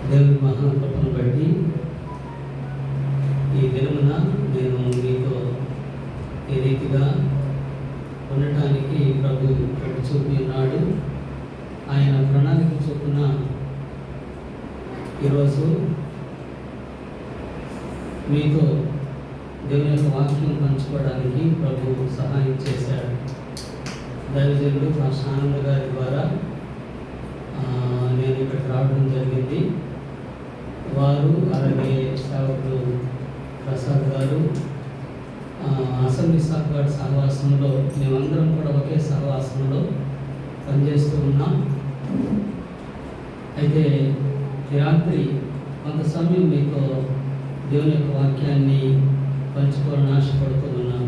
దేవుని మహాకృపను బట్టి ఈ దినమున నేను మీతో ఈ రీతిగా ఉండటానికి ప్రభు చూపి ఉన్నాడు. ఆయన ప్రణాళిక చొప్పున ఈరోజు మీతో దేవుని యొక్క వాక్యం పంచుకోవడానికి ప్రభు సహాయం చేశాడు. దైవజనుడు పాస్టర్ ఆనంద్ గారి ద్వారా నేను ఇక్కడికి రావడం జరిగింది. వారు అలాగే సేవకులు ప్రసాద్ గారు అసెంబ్లీ సహకార సహవాసంలో మేమందరం కూడా ఒకే సహవాసంలో పనిచేస్తూ ఉన్నాం. అయితే రాత్రి కొంత సమయం మీతో దేవుని యొక్క వాక్యాన్ని పంచుకోవాలని ఆశపడుతూ ఉన్నాం.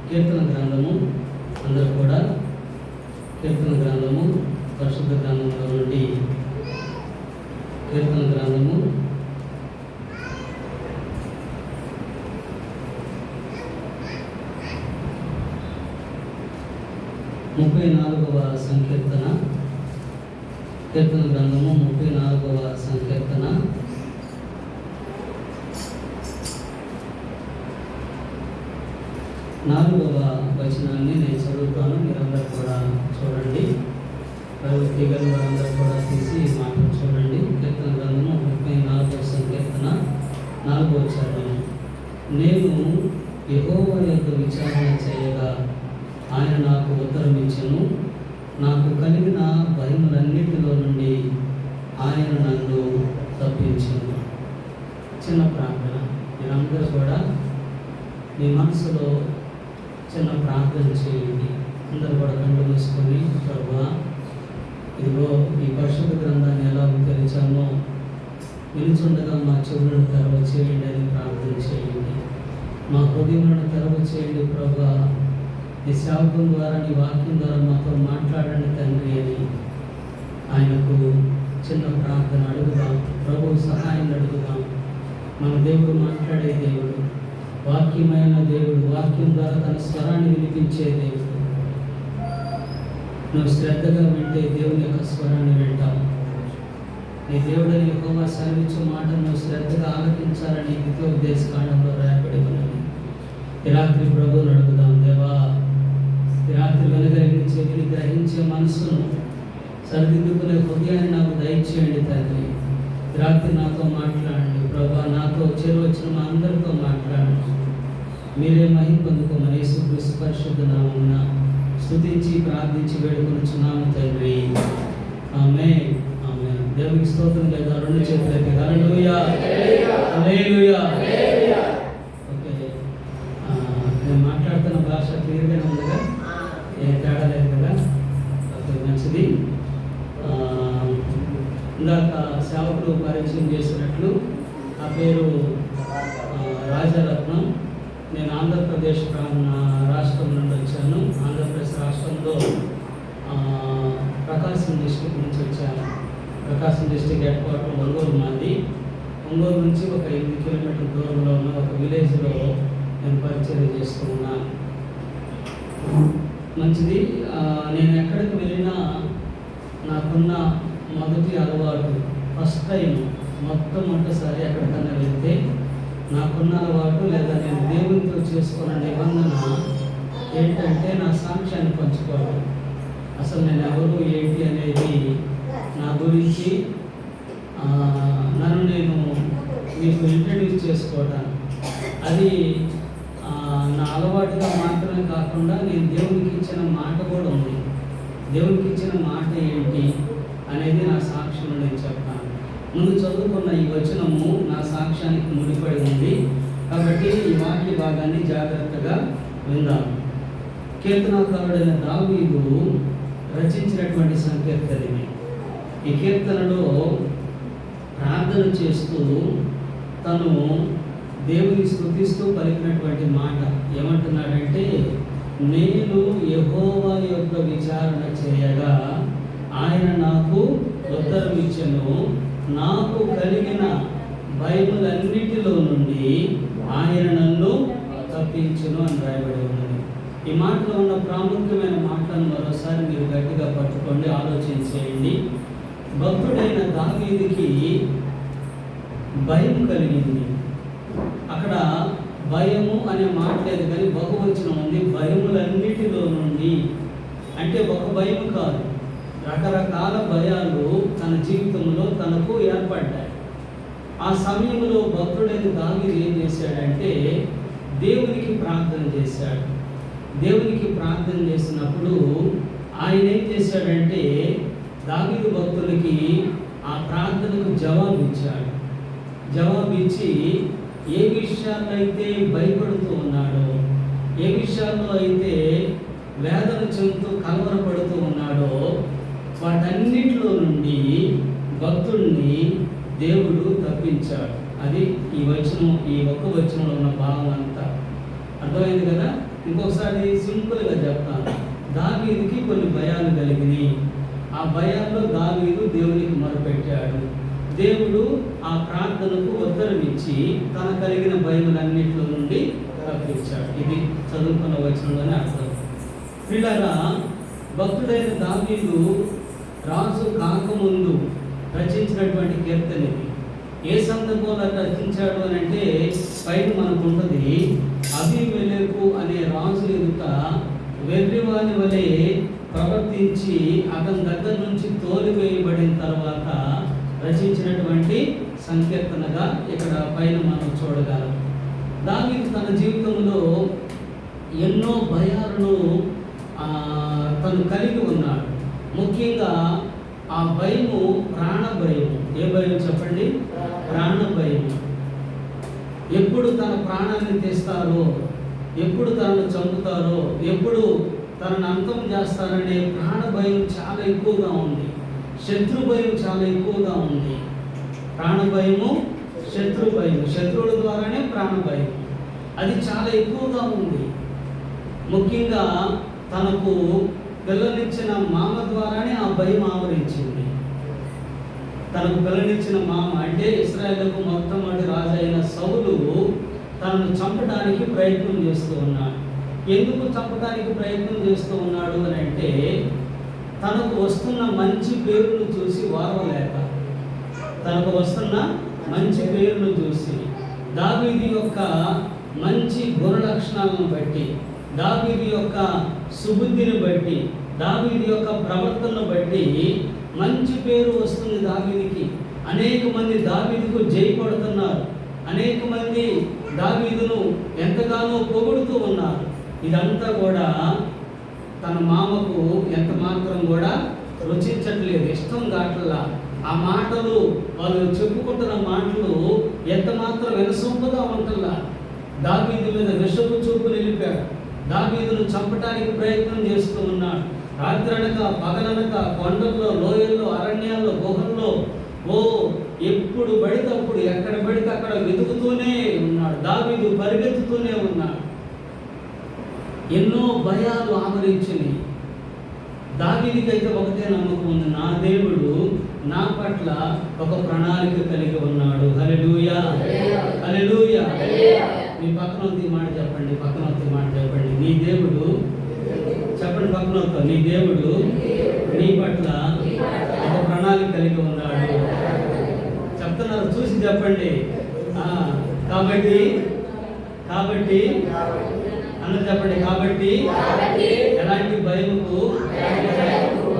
కీర్తన గ్రంథము అందరూ కూడా కీర్తన గ్రంథము పరిశుద్ధ గ్రంథంలో నుండి కీర్తన గ్రంథము 34వ సంకీర్తన, కీర్తన గ్రంథము 34వ సంకీర్తన 4వ వచనాన్ని నేను చదువుతాను. మీరందరూ కూడా చూడండి. తీగల వారందరూ కూడా తీసి మాటలు చూడండి. కీర్తన గ్రంథము 34వ సంకీర్తన 4వ వచనం. నేను యెహోవా యొక్క విచారణ చేయగా ఆయన నాకు ఉత్తరం ఇచ్చెను. నాకు కలిగిన భయములన్నిటిలో నుండి ఆయన నన్ను తప్పించెను. చిన్న ప్రార్థన. మీరందరూ కూడా మీ మనసులో చిన్న ప్రార్థన చేయండి. అందరూ కూడా కళ్ళు మూసుకొని, ప్రభువా ఇదిగో ఈ పరిశుద్ధ గ్రంథాన్ని ఎలా తెరిచామో నిలుచుండగా మా చెవులను తెరవ చేయండి అని ప్రార్థన చేయండి. మా హృదయములను తెరవ చేయండి ప్రభువా. ఈ సేవకం ద్వారా నీ వాక్యం ద్వారా మాతో మాట్లాడండి తండ్రి అని ఆయనకు చిన్న ప్రార్థన అడుగుదాం. ప్రభు సహాయం అడుగుదాం. మన దేవుడు మాట్లాడే దేవుడు, వాక్యమైన దేవుడు, వాక్యం ద్వారా తన స్వరాన్ని వినిపించే దేవుడు. నువ్వు శ్రద్ధగా వింటే దేవుని యొక్క స్వరాన్ని వింటావు. నీ దేవుడని యెహోవా సెలవిచ్చు మాట నువ్వు శ్రద్ధగా ఆలకించాలని ద్వితీయోపదేశ కాండంలో రాయబడి ఉన్నది. ఈ రాత్రి ప్రభువుని అడుగుదాం. దేవా, ఈ రాత్రి వెలుగలిగిన చెవిని గ్రహించే మనసును సరిదిద్దుకునే హృదయాన్ని నాకు దయచేయండి తండ్రి. ఈ రాత్రి నాతో మాట్లాడండి ప్రభా. నాతో చేరువచ్చిన మా అందరితో మాట్లాడండి. మీరే మహిమ పొందుకోమని యేసుక్రీస్తు పరిశుద్ధ నామమున స్తుతించి ప్రార్థించి వేడుకొనుచున్నాము తండ్రి. ఆమేన్. ఆమేన్. దేవునికి స్తోత్రం. లేదా రెండు చేతులకి హల్లెలూయా, హల్లెలూయా. ఓకే, నేను మాట్లాడుతున్న భాష క్లియర్గానే ఉందిగా, ఏ తేడా లేదు కదా? ఓకే, మంచిది. ఇందాక సేవకులు పరిచయం చేసినట్లు ఆ పేరు రాజరత్నం. నేను ఆంధ్రప్రదేశ్ రాష్ట్రం నుండి వచ్చాను. ఆంధ్రప్రదేశ్ రాష్ట్రంలో ప్రకాశం డిస్టిక్ నుంచి వచ్చాను. ప్రకాశం డిస్టిక్ హెడ్ క్వార్టర్ ఒంగోలు మాది. ఒంగోలు నుంచి ఒక 8 కిలోమీటర్ల దూరంలో ఉన్న ఒక విలేజ్లో నేను పరిచయం చేస్తూ ఉన్నాను. మంచిది. నేను ఎక్కడికి వెళ్ళినా నాకున్న మొదటి అలవాటు, ఫస్ట్ టైం మొట్టమొదటిసారి ఎక్కడికన్నా వెళ్తే నాకున్న అలవాటు లేదా నేను దేవునితో చేసుకున్న నిబంధన ఏంటంటే నా సాక్ష్యాన్ని పంచుకోవడం. అసలు నేను ఎవరు ఏంటి అనేది నా గురించి నన్ను నేను మీకు ఇంట్రడ్యూస్ చేసుకోవడానికి. అది నా అలవాటుగా మాత్రమే కాకుండా నేను దేవునికి ఇచ్చిన మాట కూడా ఉంది. దేవునికి ఇచ్చిన మాట ఏంటి అనేది నా సాక్ష్యం నేను చెప్తాను. ముందు చదువుకున్న ఈ వచనము నా సాక్ష్యానికి ముడిపడి ఉంది కాబట్టి ఈ వాక్య భాగాన్ని జాగ్రత్తగా విందాం. కీర్తనాకారుడైన దావీదు రచించినటువంటి సంకీర్తన ఇది. ఈ కీర్తనలో ప్రార్థన చేస్తూ తను దేవుని స్తుతిస్తూ పలికినటువంటి మాట ఏమంటున్నాడంటే, నేను యెహోవా యొక్క విచారణ చేయగా ఆయన నాకు ఉత్తరం ఇచ్చెను. నాకు కలిగిన భయములన్నిటిలో నుండి ఆయన నన్ను తప్పించును అని రాయబడి ఉన్నది. ఈ మాటలో ఉన్న ప్రాముఖ్యమైన మాటలను మరోసారి మీరు గట్టిగా పట్టుకోండి, ఆలోచించేయండి. భక్తుడైన దావీదుకి భయం కలిగింది. అక్కడ భయము అనే మాట లేదు, కానీ బహువచనం ఉంది. భయములన్నిటిలో నుండి అంటే ఒక భయం కాదు, రకరకాల భయాలు తన జీవితంలో తనకు ఏర్పడ్డాయి. ఆ సమయంలో భక్తుడైన దావీదు ఏం చేశాడంటే దేవునికి ప్రార్థన చేశాడు. దేవునికి ప్రార్థన చేసినప్పుడు ఆయన ఏం చేశాడంటే దావీదు భక్తులకి ఆ ప్రార్థనకు జవాబిచ్చాడు. జవాబిచ్చి ఏ విషయాల్లో అయితే భయపడుతూ ఉన్నాడో, ఏ విషయాల్లో అయితే వేదన చెందుతూ కలవరపడుతూ ఉన్నాడో వాటన్నిటిలో నుండి భక్తుడిని దేవుడు తప్పించాడు. అది ఈ ఒక్క వచనంలో ఉన్న భావం అంతా అర్థమైంది కదా. ఇంకొకసారి సింపుల్గా చెప్తాను. దావీదుకి కొన్ని భయాలు కలిగినాయి. ఆ భయాల్లో దావీదు దేవునికి మొరపెట్టాడు. దేవుడు ఆ ప్రార్థనకు ఉత్తరం ఇచ్చి తన కలిగిన భయములన్నింటిలో నుండి తప్పించాడు. ఇది చదువుకున్న వచనంలోనే అర్థం. పిల్లరా, భక్తుడైన దావీదు రాజు కాకముందు రచించినటువంటి కీర్తన ఇది. ఏ సందర్భంలో రచించాడు అని అంటే పైన మనకు ఉంటుంది. అబీమెలెకు అనే రాజు ఎదుట వెర్రివాని వలె ప్రవర్తించి అతని దగ్గర నుంచి తోలివేయబడిన తర్వాత రచించినటువంటి సంకీర్తనగా ఇక్కడ పైన మనం చూడగలం. దావీదు తన జీవితంలో ఎన్నో భయాలను తను కలిగి ఉన్నాడు. ముఖ్యంగా ఆ భయము ప్రాణ భయము. ఏ భయం చెప్పండి? ప్రాణ భయము. ఎప్పుడు తన ప్రాణాన్ని తీస్తారో, ఎప్పుడు తనను చంపుతారో, ఎప్పుడు తనను అంతం చేస్తారనే ప్రాణ భయం చాలా ఎక్కువగా ఉంది. శత్రు భయం చాలా ఎక్కువగా ఉంది. ప్రాణ భయము, శత్రు భయం, శత్రువుల ద్వారానే ప్రాణ భయం, అది చాలా ఎక్కువగా ఉంది. ముఖ్యంగా తనకు పిల్లనిచ్చిన మామ ద్వారానే ఆ భయం ఆవరించింది. తనకు పిల్లనిచ్చిన మామ అంటే ఇశ్రాయేలుకు మొట్టమొదటి రాజు అయిన సౌలు తనను చంపడానికి ప్రయత్నం చేస్తూ ఉన్నాడు. ఎందుకు చంపడానికి ప్రయత్నం చేస్తూ ఉన్నాడు అని అంటే తనకు వస్తున్న మంచి పేరును చూసి వారవలేక, తనకు వస్తున్న మంచి పేరును చూసి, దావీదు యొక్క మంచి గుణ లక్షణాలను బట్టి, దావీదు యొక్క సుబుద్ధిని బట్టి, దావీదు యొక్క ప్రవర్తనను బట్టి మంచి పేరు వస్తుంది దావీదుకి. అనేక మంది దావీదుకు జయపడుతున్నారు. అనేక మంది దావీదును ఎంతగానో పొగుడుతూ ఉన్నారు. ఇదంతా కూడా తన మామకు ఎంత మాత్రం కూడా రుచించట్లేదు, ఇష్టం కావట్లా. ఆ మాటలు వాళ్ళు చెప్పుకుంటున్న మాటలు ఎంత మాత్రం వినసొంపుగా ఉంటుందా. దావీదు మీద విషపు చూపు నిలిపాడు. దావీదును చంపడానికి ప్రయత్నం చేస్తూ ఉన్నాడు. రాత్రనక పగలనక కొండల్లో, లోయల్లో, అరణ్యాల్లో, గుహల్లో ఎప్పుడు పడితే అప్పుడు, ఎక్కడ పడితే అక్కడ వెతుకుతూనే ఉన్నాడు. దావీదు పరిగెత్తుతూనే ఉన్నాడు. ఎన్నో భయాలు ఆవరించినాయి. దావీదుకైతే ఒకటే నమ్మకం ఉంది, నా దేవుడు నా పట్ల ఒక ప్రణాళిక కలిగి ఉన్నాడు. హల్లెలూయా, హల్లెలూయా. మీ పక్కన మాట చెప్పండి, పక్కన మాట చెప్పండి. నీ దేవుడు, చెప్పండి పక్కన, నీ దేవుడు నీ పట్ల ఒక ప్రణాళిక కలిగి ఉన్నాడు. చెప్తున్నారు, చూసి చెప్పండి. కాబట్టి అందరూ చెప్పండి. కాబట్టి ఎలాంటి భయముకు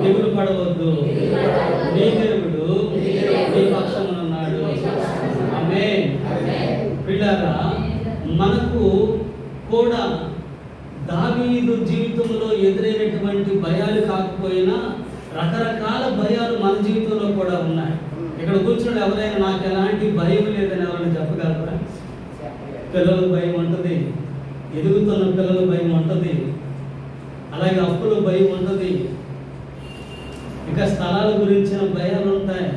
దిగులు పడవద్దు, నీ దేవుడు నీ పక్షమున ఉన్నాడు. ఆమేన్. పిల్లరా, మనకు కూడా దావీదు జీవితంలో ఎదురైనటువంటి భయాలు కాకపోయినా రకరకాల భయాలు మన జీవితంలో కూడా ఉన్నాయి. ఇక్కడ కూర్చుని ఎవరైనా నాకు ఎలాంటి భయం లేదని ఎవరైనా చెప్పగలరా? పిల్లల భయం ఉంటుంది, ఎదుగుతున్న పిల్లల భయం ఉంటుంది, అలాగే అప్పుల భయం ఉంటుంది, ఇక స్థలాల గురించిన భయాలు ఉంటాయి,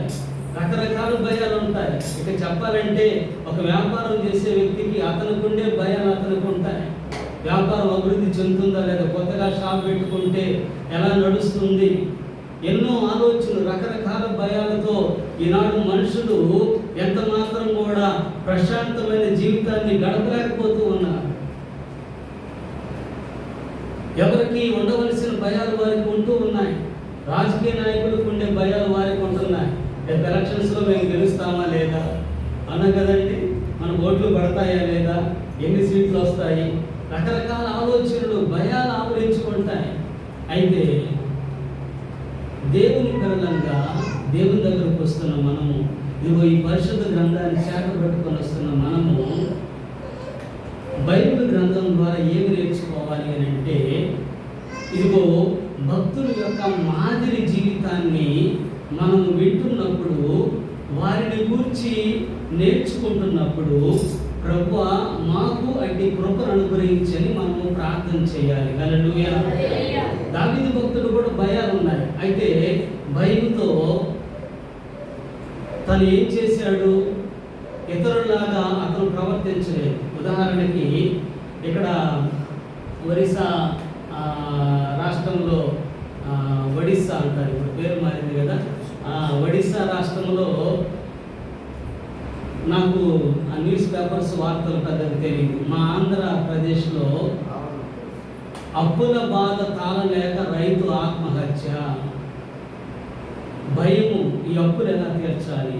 రకరకాల భయాలు ఉంటాయి. ఇక చెప్పాలంటే ఒక వ్యాపారం చేసే వ్యక్తికి అతనికి ఉండే భయాలు అతనికి ఉంటాయి. వ్యాపారం అభివృద్ధి చెందుతుందా లేదా, కొత్తగా షాప్ పెట్టుకుంటే ఎలా నడుస్తుంది, ఎన్నో ఆలోచనలు, రకరకాల భయాలతో ఈనాడు మనుషులు ఎంత మాత్రం కూడా ప్రశాంతమైన జీవితాన్ని గడపలేకపోతూ ఉన్నారు. ఎవరికి ఉండవలసిన భయాలు వారికి ఉంటూ ఉన్నాయి. రాజకీయ నాయకులకు ఉండే భయాలు వారికి ఉంటున్నాయి. రేపు ఎలక్షన్స్లో మేము గెలుస్తామా లేదా అన్నా కదండి, మన ఓట్లు పడతాయా లేదా, ఎన్ని సీట్లు వస్తాయి, రకరకాల ఆలోచనలు భయాలు ఆవరించుకుంటాయి. అయితే దేవుని పిల్లలంగా దేవుని దగ్గరకు వస్తున్న మనము, ఇదిగో ఈ పరిశుద్ధ గ్రంథాన్ని చేతబట్టుకొని వస్తున్న మనము బైబిల్ గ్రంథం ద్వారా ఏమి నేర్చుకోవాలి అని అంటే, ఇదిగో భక్తుల యొక్క మాదిరి జీవితాన్ని మనము వింటున్నప్పుడు, వారిని గురించి నేర్చుకుంటున్నప్పుడు, ప్రభువా మాకు అట్టి కృపను అనుగ్రహించని మనము ప్రార్థన చేయాలి. హల్లెలూయా. దావీదు భక్తుడు కూడా భయాలు ఉన్నాయి. అయితే భయంతో తను ఏం చేశాడు? ఇతరులాగా అతను ప్రవర్తించలేదు. ఉదాహరణకి ఇక్కడ ఒరిస్సా రాష్ట్రంలో, ఒడిస్సా అంటారు, ఇప్పుడు పేరు మారింది కదా, ఒడిస్సా రాష్ట్రంలో నాకు ఆ న్యూస్ పేపర్స్ వార్తలు పెద్దగా తెలియదు. మా ఆంధ్రప్రదేశ్లో అప్పుల బాధ తాళలేక రైతు ఆత్మహత్య. భయము, ఈ అప్పులు ఎలా తీర్చాలి,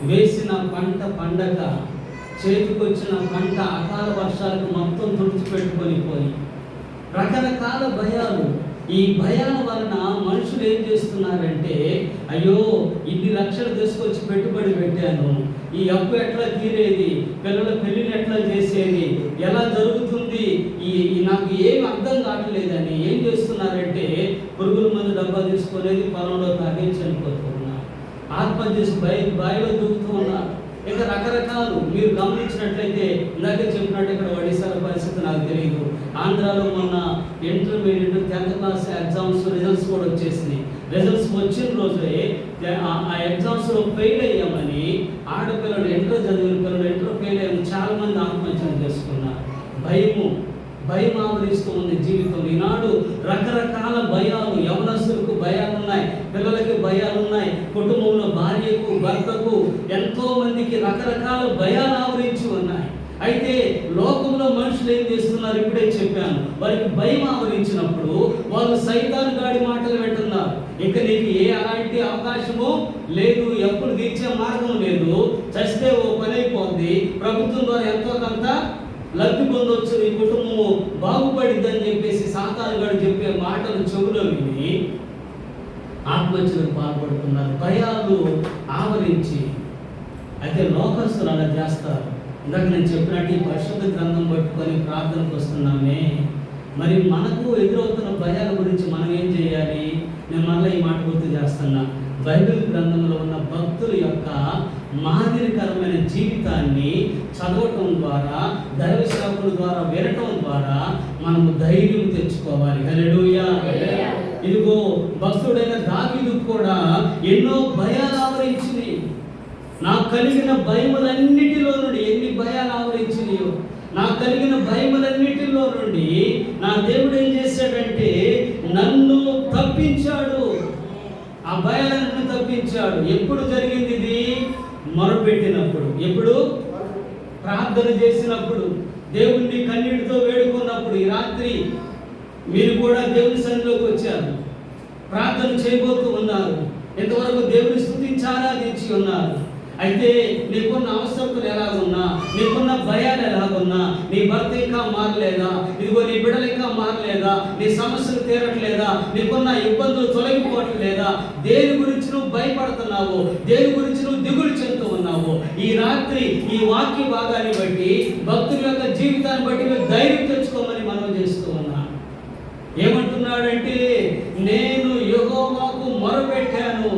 వేసిన పంట పండగ, చేతికొచ్చిన పంట అకాల వర్షాలకు మొత్తం తుడిచిపెట్టుకొని పోయి, రకరకాల భయాలు. ఈ భయాల వలన మనుషులు ఏం చేస్తున్నారంటే, అయ్యో ఇన్ని లక్షలు తీసుకొచ్చి పెట్టుబడి పెట్టాను, ఈ అప్పు ఎట్లా తీరేది, పిల్లల పెళ్ళిని ఎట్లా చేసేది, ఎలా జరుగుతుంది, నాకు ఏమి అర్థం కావట్లేదని ఏం చేస్తున్నారంటే, పురుగుల మందు డబ్బా తీసుకునేది, పొలంలో తాగి చనిపోతూ ఉన్నారు, ఆత్మహత్య బాయిలో దూకుతూ ఉన్నారు. ఇక రకరకాలు మీరు గమనించినట్లయితే, ఇందాక చెప్పినట్టు ఇక్కడ ఒడిశాల పరిస్థితి నాకు తెలియదు. ఆంధ్రాలో మొన్న intermediate 10th class exams results కూడా వచ్చేసినాయి. రిజల్ట్స్ వచ్చిన రోజే ఆ ఎగ్జామ్స్లో ఫెయిల్ అయ్యామని ఆడపిల్లలు, ఇంటర్ చదివిన పిల్లలు ఇంటర్ ఫెయిల్ అయ్యామని చాలామంది ఆత్మహత్యలు చేసుకున్నారు. భయం ఆవరిస్తూ ఉంది జీవితం. ఈనాడు రకరకాల భయాలు, యవనస్తులకు భయాలు ఉన్నాయి, పిల్లలకి భయాలు ఉన్నాయి, కుటుంబంలో భార్యకు, భర్తకు, ఎంతో మందికి రకరకాల భయాలు ఆవరించి ఉన్నాయి. అయితే లోకంలో మనుషులు ఏం చేస్తున్నారు? ఇప్పుడే చెప్పాను, వారికి భయం ఆవరించినప్పుడు వాళ్ళు సైతాను గాడి మాటలు వింటున్నారు. ఇక నీకు అలాంటి అవకాశము లేదు, ఎప్పుడు తీర్చే మార్గం లేదు, చస్తే ఓ పని అయిపోద్ది, ప్రభుత్వం ద్వారా ఎంతో కొంత లబ్ధి పొందొచ్చు, ఈ కుటుంబము బాగుపడిద్దని చెప్పేసి సాతాను గారు చెప్పే మాటలు చెవులో విని ఆత్మహత్యలకు పాల్పడుతున్నారు, భయాలు ఆవరించి. అయితే లోకస్తులు అలా చేస్తారు. ఇందాక నేను చెప్పినట్టు ఈ పరిశుద్ధ గ్రంథం పట్టుకొని ప్రార్థనకు వస్తున్నామే, మరి మనకు ఎదురవుతున్న భయాల గురించి మనం ఏం చేయాలి? నేను మళ్ళీ ఈ మాట గుర్తు చేస్తున్నా. బైబిల్ గ్రంథంలో ఉన్న భక్తుల యొక్క మాదిరికరమైన జీవితాన్ని చదవటం ద్వారా, దైవ సేవకుల ద్వారా వినటం ద్వారా మనము ధైర్యం తెచ్చుకోవాలి. హల్లెలూయా. ఇదిగో భక్తుడైన దావీదు కూడా ఎన్నో భయాలు ఆవరించినాయి. నాకు కలిగిన భయములన్నిటిలో నుండి, ఎన్ని భయాలు ఆవరించినాయో, నాకు కలిగిన భయములన్నిటిలో నుండి నా దేవుడు ఏం చేశాడంటే నన్ను తప్పించాడు. ఆ భయాలను తప్పించాడు. ఎప్పుడు జరిగింది ఇది? మొరపెట్టినప్పుడు. ఎప్పుడు? ప్రార్థన చేసినప్పుడు, దేవుణ్ణి కన్నీటితో వేడుకున్నప్పుడు. ఈ రాత్రి మీరు కూడా దేవుని సన్నిధిలోకి వచ్చారు, ప్రార్థన చేయబోతూ ఉన్నారు, ఇంతవరకు దేవుని స్తుతించి ఆరాధించి ఉన్నారు. అయితే నీకున్న అవసరతలు ఎలాగున్నా, నీకున్న భయాలు ఎలాగున్నా, నీ భర్త ఇంకా మారలేదా, ఇదిగో నీ బిడ్డలు ఇంకా మారలేదా, నీ సమస్యలు తీరట్లేదా, నీకున్న ఇబ్బందులు తొలగిపోవట్లేదా, దేని గురించి నువ్వు భయపడుతున్నావు, దేని గురించి నువ్వు దిగులు చెందుతూ ఉన్నావు, ఈ రాత్రి ఈ వాక్య భాగాన్ని బట్టి, భక్తుల యొక్క జీవితాన్ని బట్టి మీరు ధైర్యం తెచ్చుకోమని మనం చేస్తూ ఉన్నాం. ఏమంటున్నాడంటే, నేను యెహోవాకు మొరపెట్టాను,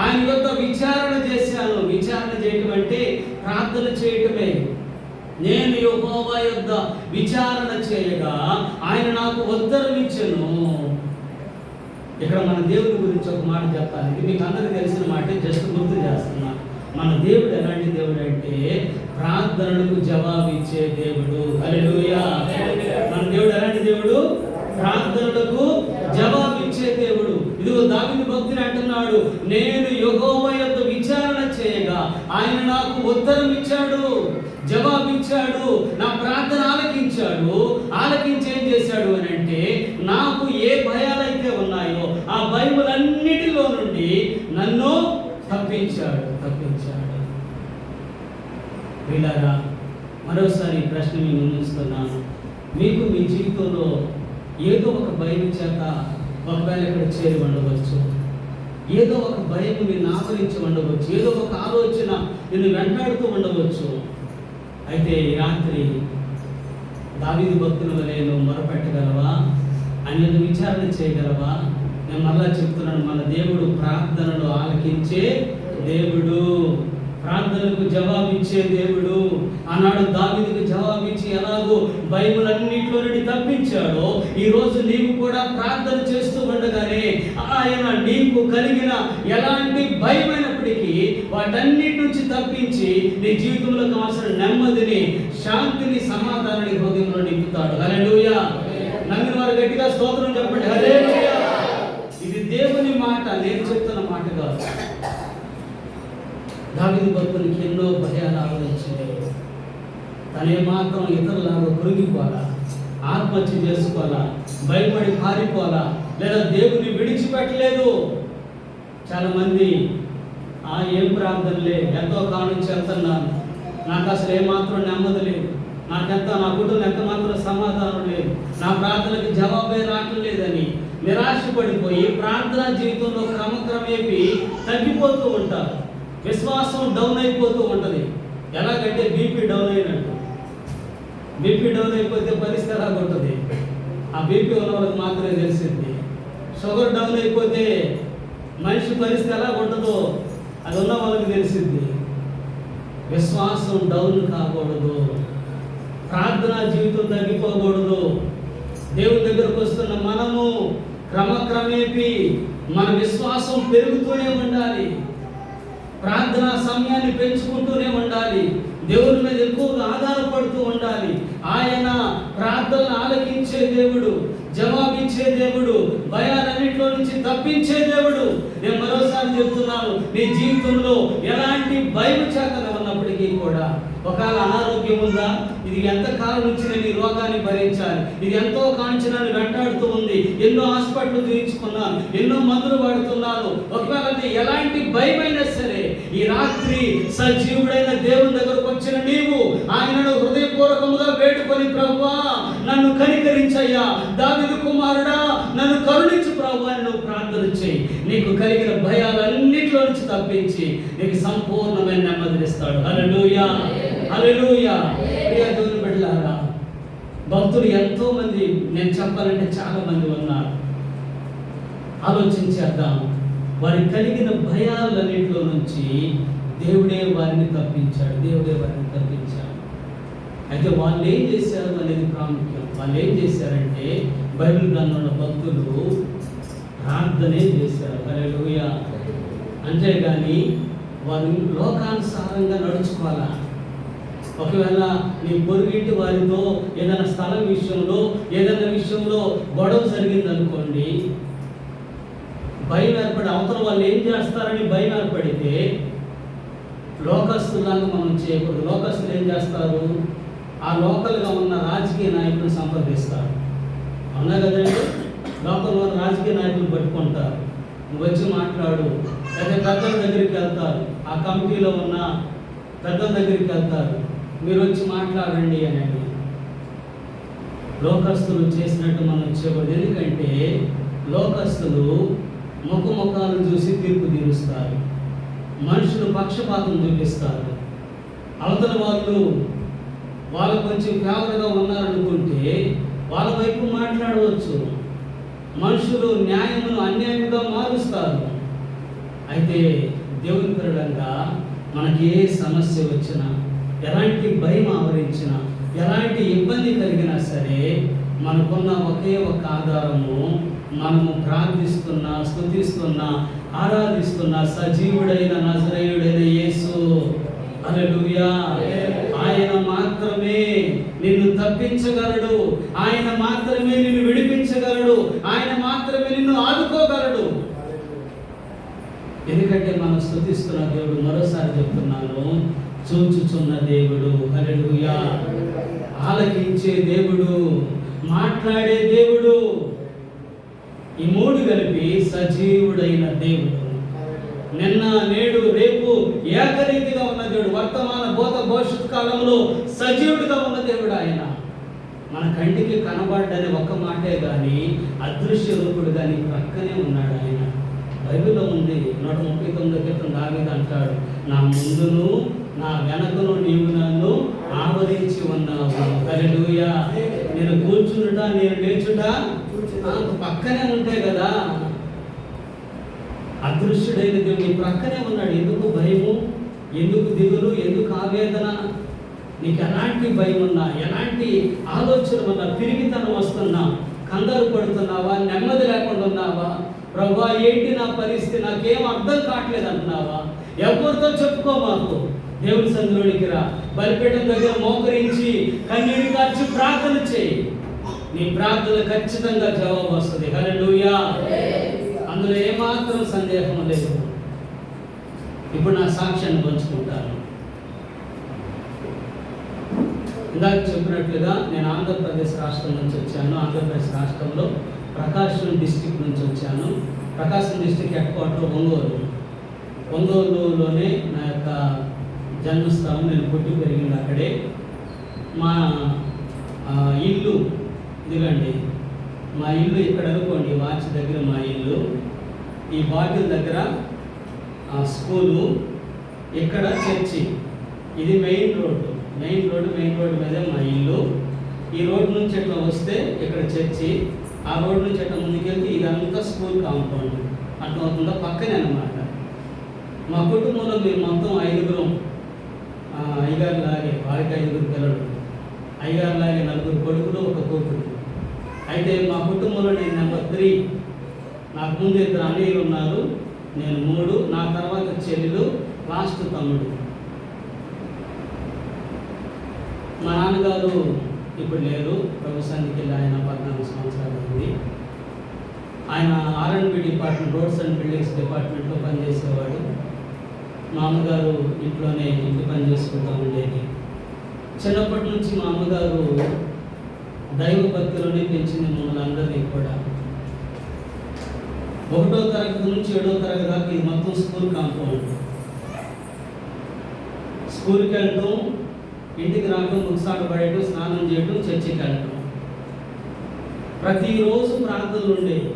ఆయన యొక్క విచారణ చేశాను. విచారణ చేయటం అంటే ప్రార్థన చేయటమే. నేను యెహోవా యొద్ద విచారణ చేయగా ఆయన నాకు ఉత్తరం ఇచ్చెను. ఇక్కడ మన దేవుడి గురించి ఒక మాట చెప్తాను. ఇది మీకు అందరికీ తెలిసిన మాటే, జస్ట్ గుర్తు చేస్తున్నా. మన దేవుడు ఎలాంటి దేవుడు అంటే ప్రార్థనలకు జవాబిచ్చే దేవుడు. హల్లెలూయా. మన దేవుడు ఎలాంటి దేవుడు? ప్రార్థనలకు జవాబిచ్చే దేవుడు. ఇదిగో దావీదు భక్తుడు అంటున్నాడు, నేను యెహోవా యొద్ద విచారణ చేయగా ఆయన నాకు ఉత్తరం ఇచ్చాడు, జవాబిచ్చాడు, నా ప్రార్థన ఆలకించాడు. ఆలకించి ఏం చేశాడు అని అంటే, నాకు ఏ భయాలైతే ఉన్నాయో ఆ భయముల నన్ను తప్పించాడు. వీళ్ళారా, మరోసారి ప్రశ్న మీ ముందుస్తున్నాను. మీకు మీ జీవితంలో ఏదో ఒక భయం చేత ఒకవేళ ఇక్కడ చేరి ఉండవచ్చు, ఏదో ఒక భయం నిన్ను ఆవరించి ఉండవచ్చు, ఏదో ఒక ఆలోచన నిన్ను వెంటాడుతూ ఉండవచ్చు. అయితే ఈ రాత్రి దావీదు భక్తుల వలె నువ్వు మొరపెట్టగలవా? ఆయన విచారణ చేయగలవా? నేను మరలా చెప్తున్నాను, మన దేవుడు ప్రార్థనలు ఆలకించే దేవుడు, ప్రార్థనలకు జవాబిచ్చే దేవుడు. ఆనాడు దావీదుకు జవాబిచ్చి ఎలాగో బైబిల్ అన్నింటిలో నుండి తప్పించాడో, ఈరోజు నీవు కూడా ప్రార్థన చేస్తూ ఉండగానే ఆయన నీకు కలిగిన ఎలాంటి భయమైనప్పటికీ వాటన్నిటి నుంచి తప్పించి నీ జీవితంలో కావాల్సిన నెమ్మదిని, శాంతిని, సమాధానాన్ని హృదయంలో నింపుతాడు. హల్లెలూయా. నమ్మిన వారు గట్టిగా స్తోత్రం చెప్పండి. హల్లెలూయా. ఇది దేవుని మాట, నేను చెప్తున్న మాట కాదు. దావీదు భక్తునికి ఎన్నో భయాలు ఆలోచించింది. తనే మాత్రం ఇతరులాగా కృంగిపోవాలా, ఆత్మహత్య చేసుకోవాలా, భయపడి పారిపోవాలా, లేదా దేవుని విడిచిపెట్టలేదు. చాలామంది ఏం ప్రార్థనలే, ఎంతో కాలం నుంచి వెళ్తున్నాను, నాకు అసలు ఏమాత్రం నెమ్మది లేదు, నా కుటుంబం ఎంత మాత్రం సమాధానం లేదు, నా ప్రార్థనకి జవాబే రావట్లేదని నిరాశపడిపోయి ప్రార్థనా జీవితంలో క్రమక్రమేపీ తగ్గిపోతూ ఉంటారు. విశ్వాసం డౌన్ అయిపోతూ ఉంటుంది. ఎలాగంటే బీపీ డౌన్ అయినట్టు. బీపీ డౌన్ అయిపోతే పరిస్థితి ఎలాగ ఉంటుంది ఆ బీపీ ఉన్న వాళ్ళకి మాత్రమే తెలిసింది. షుగర్ డౌన్ అయిపోతే మనిషి పరిస్థితి ఎలా ఉంటుందో అది ఉన్న వాళ్ళకి తెలిసింది. విశ్వాసం డౌన్ కాకూడదు, ప్రార్థనా జీవితం తగ్గిపోకూడదు. దేవుని దగ్గరకు వస్తున్న మనము క్రమక్రమేపీ మన విశ్వాసం పెరుగుతూనే ఉండాలి. ప్రార్థనా సమయాన్ని పెంచుకుంటూనే ఉండాలి. దేవుని మీద ఎక్కువగా ఆధారపడుతూ ఉండాలి. ఆయన ప్రార్థనలు ఆలకించే దేవుడు, జవాబిచ్చే దేవుడు, భయాలన్నింటిలో నుంచి తప్పించే దేవుడు. నేను మరోసారి చెప్తున్నాను, నీ జీవితంలో ఎలాంటి భయం చేత ఉన్నప్పటికీ కూడా, ఒకవేళ అనారోగ్యం ఉందా, ఇది ఎంతకాలం నుంచి నేను ఈ రోగాన్ని భరించాలి, ఇది ఎంతో కాంచి నన్ను వెంటాడుతూ ఉంది, ఎన్నో హాస్పిటల్ చూయించుకున్నాను, ఎన్నో మందులు వాడుతున్నాను. ఒకవేళ ఎలాంటి భయమైనా సరే ఈ రాత్రి సజీవుడైన దేవుని దగ్గరకు వచ్చిన నీవు ఆయనను హృదయపూర్వకముగా వేడుకొని, ప్రభువా నన్ను కనికరించయ్యా, దావీదు కుమారుడా నన్ను కరుణించు ప్రభువా అని నువ్వు ప్రార్థన చేయి. నీకు కలిగిన భయాలన్నిటిలో నుంచి తప్పించి నీకు సంపూర్ణమైన నెమ్మదినిస్తాడు. హల్లెలూయా, హల్లెలూయా. ప్రియ దేవుని బిడ్డలారా, భక్తులు ఎంతో మంది, నేను చెప్పాలంటే చాలా మంది ఉన్నారు. ఆలోచించేద్దాం. వారికి కలిగిన భయాలన్నింటిలో నుంచి దేవుడే వారిని తప్పించాడు. అయితే వాళ్ళు ఏం చేశారు అనేది ప్రాముఖ్యం. వాళ్ళు ఏం చేశారంటే బైబిల్ గ్రంథంలో భక్తులు ప్రార్థనే చేశారు. హల్లెలూయా. అంతేగాని వారు లోకానుసారంగా నడుచుకోవాలా. ఒకవేళ నీ పొరుగింటి వారితో ఏదైనా స్థలం విషయంలో, ఏదైనా విషయంలో గొడవ జరిగిందనుకోండి, భయం ఏర్పడి అవతల వాళ్ళు ఏం చేస్తారని భయం ఏర్పడితే లోకస్తులాగా మనం చేయకూడదు. లోకస్తులు ఏం చేస్తారు? ఆ లోకల్గా ఉన్న రాజకీయ నాయకులను సంప్రదిస్తారు. అవునా కదండి? లోకల్లో ఉన్న రాజకీయ నాయకులు పట్టుకుంటారు, నువ్వు వచ్చి మాట్లాడు. లేదా పెద్దల దగ్గరికి వెళ్తారు, ఆ కమిటీలో ఉన్న పెద్దల దగ్గరికి వెళ్తారు, మీరు వచ్చి మాట్లాడండి అనేది. లోకస్తులు చేసినట్టు మనం చేయకూడదు. ఎందుకంటే లోకస్తులు ముఖాలు చూసి తీర్పు తీరుస్తారు, మనుషులు పక్షపాతం చూపిస్తారు. అవతల వాళ్ళు కొంచెం ఫేవర్గా ఉన్నారనుకుంటే వాళ్ళ వైపు మాట్లాడవచ్చు. మనుషులు న్యాయమును అన్యాయంగా మారుస్తారు. అయితే దేవుని పిల్లలంగా మనకి ఏ సమస్య వచ్చినా, ఎలాంటి భయం ఆవరించినా, ఎలాంటి ఇబ్బంది కలిగినా సరే, మనకున్న ఒకే ఒక ఆధారము, మనము ప్రార్థిస్తున్న, స్తుతిస్తున్న, ఆరాధిస్తున్న సజీవుడైన నజరేయుడైన యేసు. హల్లెలూయా. ఆయన మాత్రమే నిన్ను తప్పించగలడు, ఆయన మాత్రమే నిన్ను విడిపించగలడు, ఆయన మాత్రమే నిన్ను ఆదుకోగలడు. ఎందుకంటే మనం స్తుతిస్తున్న దేవుడు, మరోసారి చెప్తున్నాను, చూచుచున్న దేవుడు. హల్లెలూయా. ఆలకించే దేవుడు, మాట్లాడే దేవుడు, ఈ మూడు కలిపి సజీవుడైన దేవుడు. నిన్న నేడు రేపు ఏకరీతిగా ఉన్న దేవుడు, వర్తమాన భూత భవిష్యత్ కాలంలో సజీవుడిగా ఉన్న దేవుడు ఆయన. మన కంటికి కనబడ్డని ఒక్క మాటే కానీ అదృశ్య రూపుడు కానీ ప్రక్కనే ఉన్నాడు ఆయన. బైబిల్లో ఉంది 139 క్రితం దావీదు అంటాడు, నా ముందును నా వెనకను నీవు నన్ను ఆవరించి ఉన్నావు. హల్లెలూయా. నేను కూర్చుంటా నేను లేచుట పక్కనే ఉంటాయి కదా. అదృశ్యుడైన దేవుడు నీ ప్రక్కనే ఉన్నాడు. ఎందుకు భయము, ఎందుకు దిగులు, ఎందుకు ఆవేదన? నీకు ఎలాంటి భయం ఉన్నా, ఎలాంటి ఆలోచన ఉన్నా, తిరిగితనం వస్తున్నా, కంగారు పడుతున్నావా, నెమ్మది లేకుండా ఉన్నావా, ప్రభువా ఏంటి నా పరిస్థితి, నాకేం అర్థం కావట్లేదు అంటున్నావా, ఎవరితో చెప్పుకో, మాకు దేవుని సన్నిధిలోనికి రా. బలిపీఠం దగ్గర మోకరించి కన్నీరు కార్చి ప్రార్థన చేయి. నీ ప్రార్థన ఖచ్చితంగా జవాబు వస్తుంది. హల్లెలూయా. అందులో ఏమాత్రం సందేహం లేదు. ఇప్పుడు నా సాక్ష్యాన్ని పంచుకుంటాను. ఇందాక చెప్పినట్లుగా నేను ఆంధ్రప్రదేశ్ రాష్ట్రం నుంచి వచ్చాను. ఆంధ్రప్రదేశ్ రాష్ట్రంలో ప్రకాశం డిస్టిక్ నుంచి వచ్చాను. ప్రకాశం డిస్టిక్ హెడ్ క్వార్టర్ ఒంగోలులోనే నా యొక్క జన్మస్థలం. నేను పుట్టి పెరిగింది అక్కడే. మా ఇల్లు ఇదిగండి, మా ఇల్లు ఇక్కడ అనుకోండి, వాచ్ దగ్గర మా ఇల్లు, ఈ బాటిల్ దగ్గర స్కూలు, ఇక్కడ చర్చి. ఇది మెయిన్ రోడ్డు మీదే మా ఇల్లు. ఈ రోడ్డు నుంచి ఎట్లా వస్తే ఇక్కడ చర్చి, ఆ రోడ్డు నుంచి ఎట్లా ముందుకెళ్తే ఇదంతా స్కూల్ కాంపౌండ్. అట్లా అవుతుందా పక్కనే అన్నమాట. మా కుటుంబంలో మేము మొత్తం 5గురం. అయ్యగారు లాగే వారికి 5గురు పిల్లలు, అయ్యగారు లాగే 4 కొడుకులు, 1 కూతురు. అయితే మా కుటుంబంలో నేను నెంబర్ 3. నాకు ముందు 2 అన్నయ్యలు ఉన్నారు, నేను 3, నా తర్వాత చెల్లెలు, లాస్ట్ తమ్ముడు. మా నాన్నగారు ఇప్పుడు లేరు, ప్రభు సన్నిధికి వెళ్ళి ఆయన 14 సంవత్సరాలు అయింది. ఆయన R&B department, roads and buildings డిపార్ట్మెంట్లో పనిచేసేవాడు. మా అమ్మగారు ఇంట్లోనే ఇంటి పని చేసుకుంటూ ఉండేది. చిన్నప్పటి నుంచి మా అమ్మగారు దైవ భక్తిలోనే పెంచింది మమ్మల్ని అందరినీ కూడా. 1వ తరగతి నుంచి 7వ తరగతి దాకా ఇది మొత్తం స్కూల్ కాంపౌండ్. స్కూల్కి వెళ్ళటం, ఇంటికి రావడం, బుక్స్ ఆడబడేయటం, స్నానం చేయటం, చర్చికి వెళ్ళటం. ప్రతిరోజు ప్రార్థనలు ఉండేవి.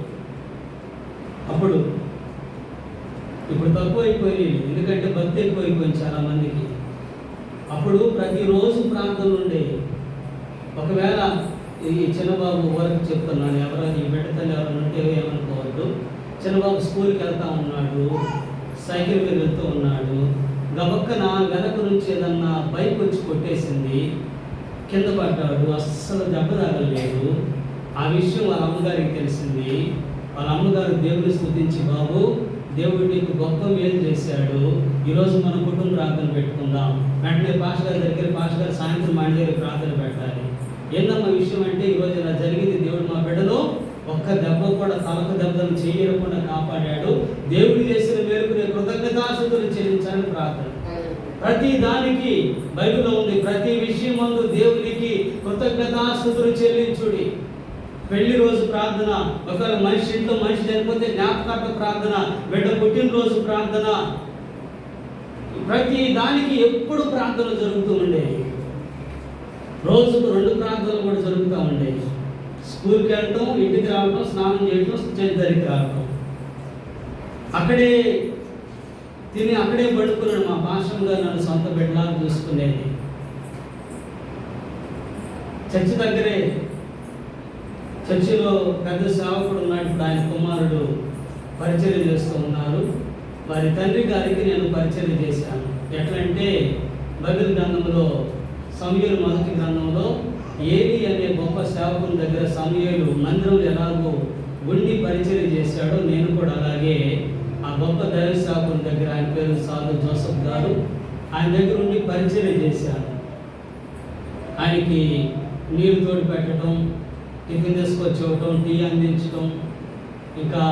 అప్పుడు ఇప్పుడు తక్కువ అయిపోయింది, ఎందుకంటే భక్తి ఎక్కువైపోయింది చాలామందికి. అప్పుడు ప్రతిరోజు ప్రార్థనలు ఉండేవి. ఒకవేళ ఈ చిన్నబాబు వరకు చెప్తున్నాను, ఈ బిడ్డతల్లి ఎవరైనా ఉంటే ఏమనుకోవద్దు. చిన్నబాబు స్కూల్కి వెళ్తా ఉన్నాడు, సైకిల్ మీద వెళ్తూ ఉన్నాడు. గబక్కన వెనక నుంచి ఏదన్నా బైక్ వచ్చి కొట్టేసింది, కింద పడ్డాడు, అస్సలు దెబ్బ తగలేదు. ఆ విషయం వాళ్ళ అమ్మగారికి తెలిసింది. వాళ్ళ అమ్మగారు దేవుని స్తుతించి, బాబు దేవుడు నీకు గొప్ప మేలు చేశాడు, ఈరోజు మన కుటుంబ ప్రార్థన పెట్టుకుందాం. వెంటనే పాస్టర్ గారి దగ్గర, పాస్టర్ గారు సాయంత్రం మా దగ్గర ప్రార్థన పెట్టాలి. ఏందమ్మా విషయం అంటే, ఈరోజు ఇలా జరిగింది, దేవుడు మా బిడ్డలో ఒక్క దెబ్బ కూడా, తలకు దెబ్బను చేయకుండా కాపాడాడు, దేవుడు చేసిన మేరకు నేను కృతజ్ఞతాస్తుతులు చెల్లించాలని ప్రార్థన. ప్రతి దానికి బైబిల్లో ఉంది, ప్రతి విషయం ముందు దేవునికి కృతజ్ఞతాస్తుతులు చెల్లించుడి. పెళ్లి రోజు ప్రార్థన, ఒకవేళ మనిషి ఇంట్లో మనిషి చనిపోతే జ్ఞాపకార్థ ప్రార్థన, బిడ్డ పుట్టినరోజు ప్రార్థన, ప్రతి దానికి ఎప్పుడు ప్రార్థనలు జరుగుతూ ఉండేవి. రోజుకు 2 ప్రార్థనలు కూడా జరుగుతూ ఉండేవి. స్కూల్కి వెళ్ళటం, ఇంటికి రావటం, స్నానం చేయటం, చర్చికి రావటం. అక్కడే తిని అక్కడే పడుకున్నాడు. మా పాస్టర్ గారు నన్ను సొంత బిడ్డలాగా చూసుకునేది. చర్చి దగ్గరే, చర్చిలో పెద్ద సేవకుడు ఉన్నాడు. ఇప్పుడు ఆయన కుమారుడు పరిచర్య చేస్తూ ఉన్నారు. వారి తండ్రి గారికి నేను పరిచర్య చేశాను. ఎట్లంటే బైబిల్ గ్రంథంలో, సమూయేలు మొదటి గ్రంథంలో ఏలీ అనే గొప్ప సేవకుని దగ్గర సమూయేలు మందిరంలో ఎలాగో ఉండి పరిచర్య చేశాడో, నేను కూడా అలాగే ఆ గొప్ప దైవ సేవకుని దగ్గర, ఆయన పేరు సాధు జోసఫ్ గారు, ఆయన దగ్గర ఉండి పరిచర్య చేశాను. ఆయనకి నీరు తోడి పెట్టడం, టిఫిన్ తీసుకొచ్చి ఇవ్వటం, టీ అందించడం, ఇంకా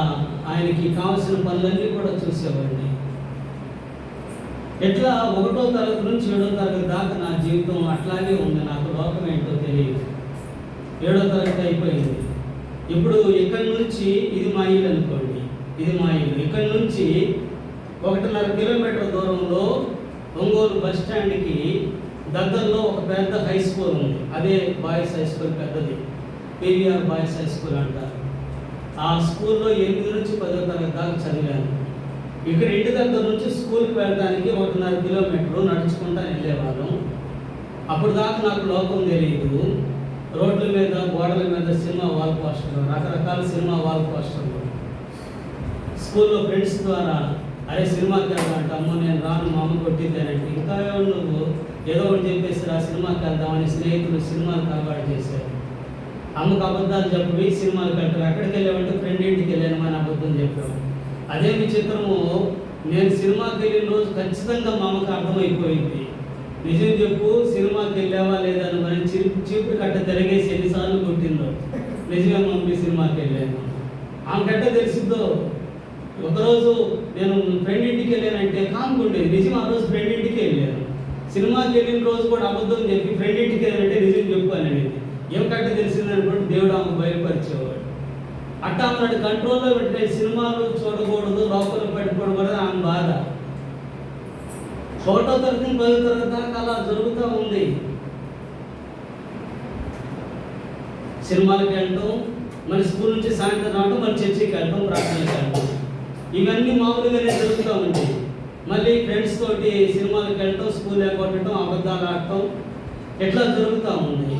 ఆయనకి కావాల్సిన పనులన్నీ కూడా చూసేవాడిని. ఎట్లా 1వ తరగతి నుంచి 7వ తరగతి దాకా నా జీవితం అట్లాగే ఉంది. నాకు లోకం ఏంటో తెలియదు. 7వ తరగతి అయిపోయింది. ఇప్పుడు ఇక్కడి నుంచి, ఇది మా ఇల్లు అనుకోండి, ఇది మా ఇల్లు. ఇక్కడి నుంచి 1.5 కిలోమీటర్ దూరంలో ఒంగోలు బస్ స్టాండ్కి దగ్గరలో ఒక పెద్ద హై స్కూల్ ఉంది. అదే బాయ్స్ హై స్కూల్, పెద్దది పీవీఆర్ బాయ్స్ హై స్కూల్ అంటారు. ఆ స్కూల్లో 8 నుంచి 10వ తరగతి దాకా చదివాను. ఇక్కడ ఇంటి దగ్గర నుంచి స్కూల్కి వెళ్ళడానికి 1.5 కిలోమీటర్లు నడుచుకుంటా వెళ్ళేవాళ్ళం. అప్పుడు దాకా నాకు లోకం తెలియదు. రోడ్ల మీద, గోడల మీద సినిమా వాల్ పోస్టర్లు, రకరకాల సినిమా వాల్ పోస్టర్లు. స్కూల్లో ఫ్రెండ్స్ ద్వారా అరే సినిమాకి వెళ్దామంటే అమ్మో నేను రాను, మా అమ్మ కొట్టిద్దానంటే ఇంకా నువ్వు ఏదో ఒకటి చెప్పేసి ఆ సినిమాకి వెళ్దామని స్నేహితులు సినిమాలకు అలవాటు చేశారు. అమ్మకు అబద్ధాలు చెప్పి సినిమాలకు వెళ్తారు. ఎక్కడికి వెళ్ళామంటే ఫ్రెండ్ ఇంటికి వెళ్ళాను అని అబద్ధం చెప్పాము. అదే విచిత్రము, నేను సినిమాకి వెళ్ళిన రోజు ఖచ్చితంగా మా అమ్మకు అర్థమైపోయింది. నిజం చెప్పు, సినిమాకి వెళ్ళావా లేదా అని మనం చీపురు కట్ట తిరగేసి ఎన్నిసార్లు కొట్టిందో. నిజమే మమ్మీ సినిమాకి వెళ్ళాను. ఆమె కట్ట తెలిసిందో. ఒకరోజు నేను ఫ్రెండ్ ఇంటికి వెళ్ళానంటే కానుకుండేది. నిజం ఆ రోజు ఫ్రెండ్ ఇంటికి వెళ్ళాను. సినిమాకి వెళ్ళిన రోజు కూడా అబద్ధం చెప్పి ఫ్రెండ్ ఇంటికి వెళ్ళానంటే నిజం చెప్పు అనేది. ఏం కట్ట తెలిసిందని కూడా దేవుడు ఆమెకు బయలుపరిచేవాడు. అట్టా ఆమె కంట్రోల్లో పెట్టిన సినిమాలు చూడకూడదు, లోపల పెట్టుకోకూడదు ఆమె బాధ. 1వ తరగతి 10వ తరగతి దాకా అలా జరుగుతూ ఉంది. సినిమాలకు వెళ్ళటం, మన స్కూల్ నుంచి సాయంత్రం రావడం, మన చర్చికి వెళ్ళటం, ప్రార్థనకి వెళ్ళటం, ఇవన్నీ మామూలుగానే జరుగుతూ ఉంటాయి. మళ్ళీ ఫ్రెండ్స్ తోటి సినిమాలకు వెళ్ళటం, స్కూల్ ఎగ్గొట్టడం, అబద్ధాలు ఆడటం, ఎట్లా జరుగుతూ ఉంది.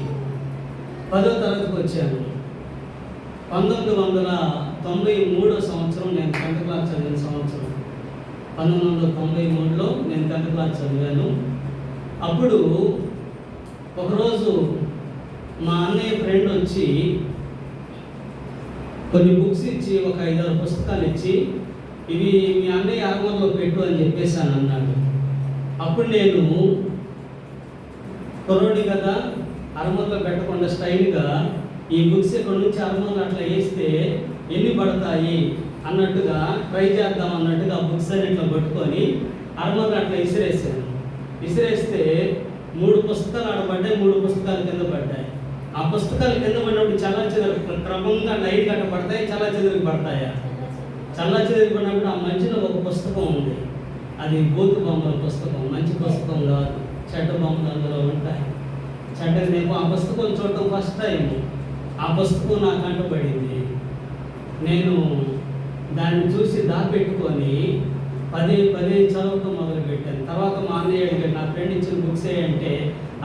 10వ తరగతికి వచ్చాను. 1993 సంవత్సరం నేను 10th క్లాస్ చదివిన సంవత్సరం. 1993లో నేను 10th క్లాస్ చదివాను. అప్పుడు ఒకరోజు మా అన్నయ్య ఫ్రెండ్ వచ్చి కొన్ని బుక్స్ ఇచ్చి, ఒక 5-6 పుస్తకాలు ఇచ్చి, ఇవి మీ అన్నయ్య ఆర్మర్లో పెట్టు అని చెప్పేసాను అన్నాడు. అప్పుడు నేను కుర్రోడి కదా, అర్మర్లో పెట్టకుండా స్టైల్గా ఈ బుక్స్ ఇక్కడ నుంచి అర్మర్లో అట్లా వేస్తే ఎన్ని పడతాయి అన్నట్టుగా ట్రై చేద్దాం అన్నట్టుగా ఆ బుక్స్ అని ఇట్లా పట్టుకొని అర్మర్లో అట్లా విసిరేసాను. విసిరేస్తే 3 పుస్తకాలు ఆడబడ్డాయి, 3 పుస్తకాలు కింద పడ్డాయి. ఆ పుస్తకాలు కింద పడినప్పుడు చల్ల చెదరు క్రమంగా లైట్ కట్ట పడతాయి, చల్ల చెదరికి పడతాయా? చల్ల చెదరికి పడినప్పుడు ఆ మధ్యలో ఒక పుస్తకం ఉంది. అది బూతు బొమ్మల పుస్తకం, మంచి పుస్తకం కాదు, చెడ్డ బొమ్మలు అందులో ఉంటాయి. చెడ్డది నేను ఆ పుస్తకం చూడటం ఫస్ట్ టైం. ఆ పుస్తకం నాకు కంటపడింది. నేను దాన్ని చూసి దాపెట్టుకొని పదే చదవటం మొదలుపెట్టాను. తర్వాత మా అన్నయ్య అడిగాడు, నా ఫ్రెండ్ ఇచ్చిన బుక్స్ అంటే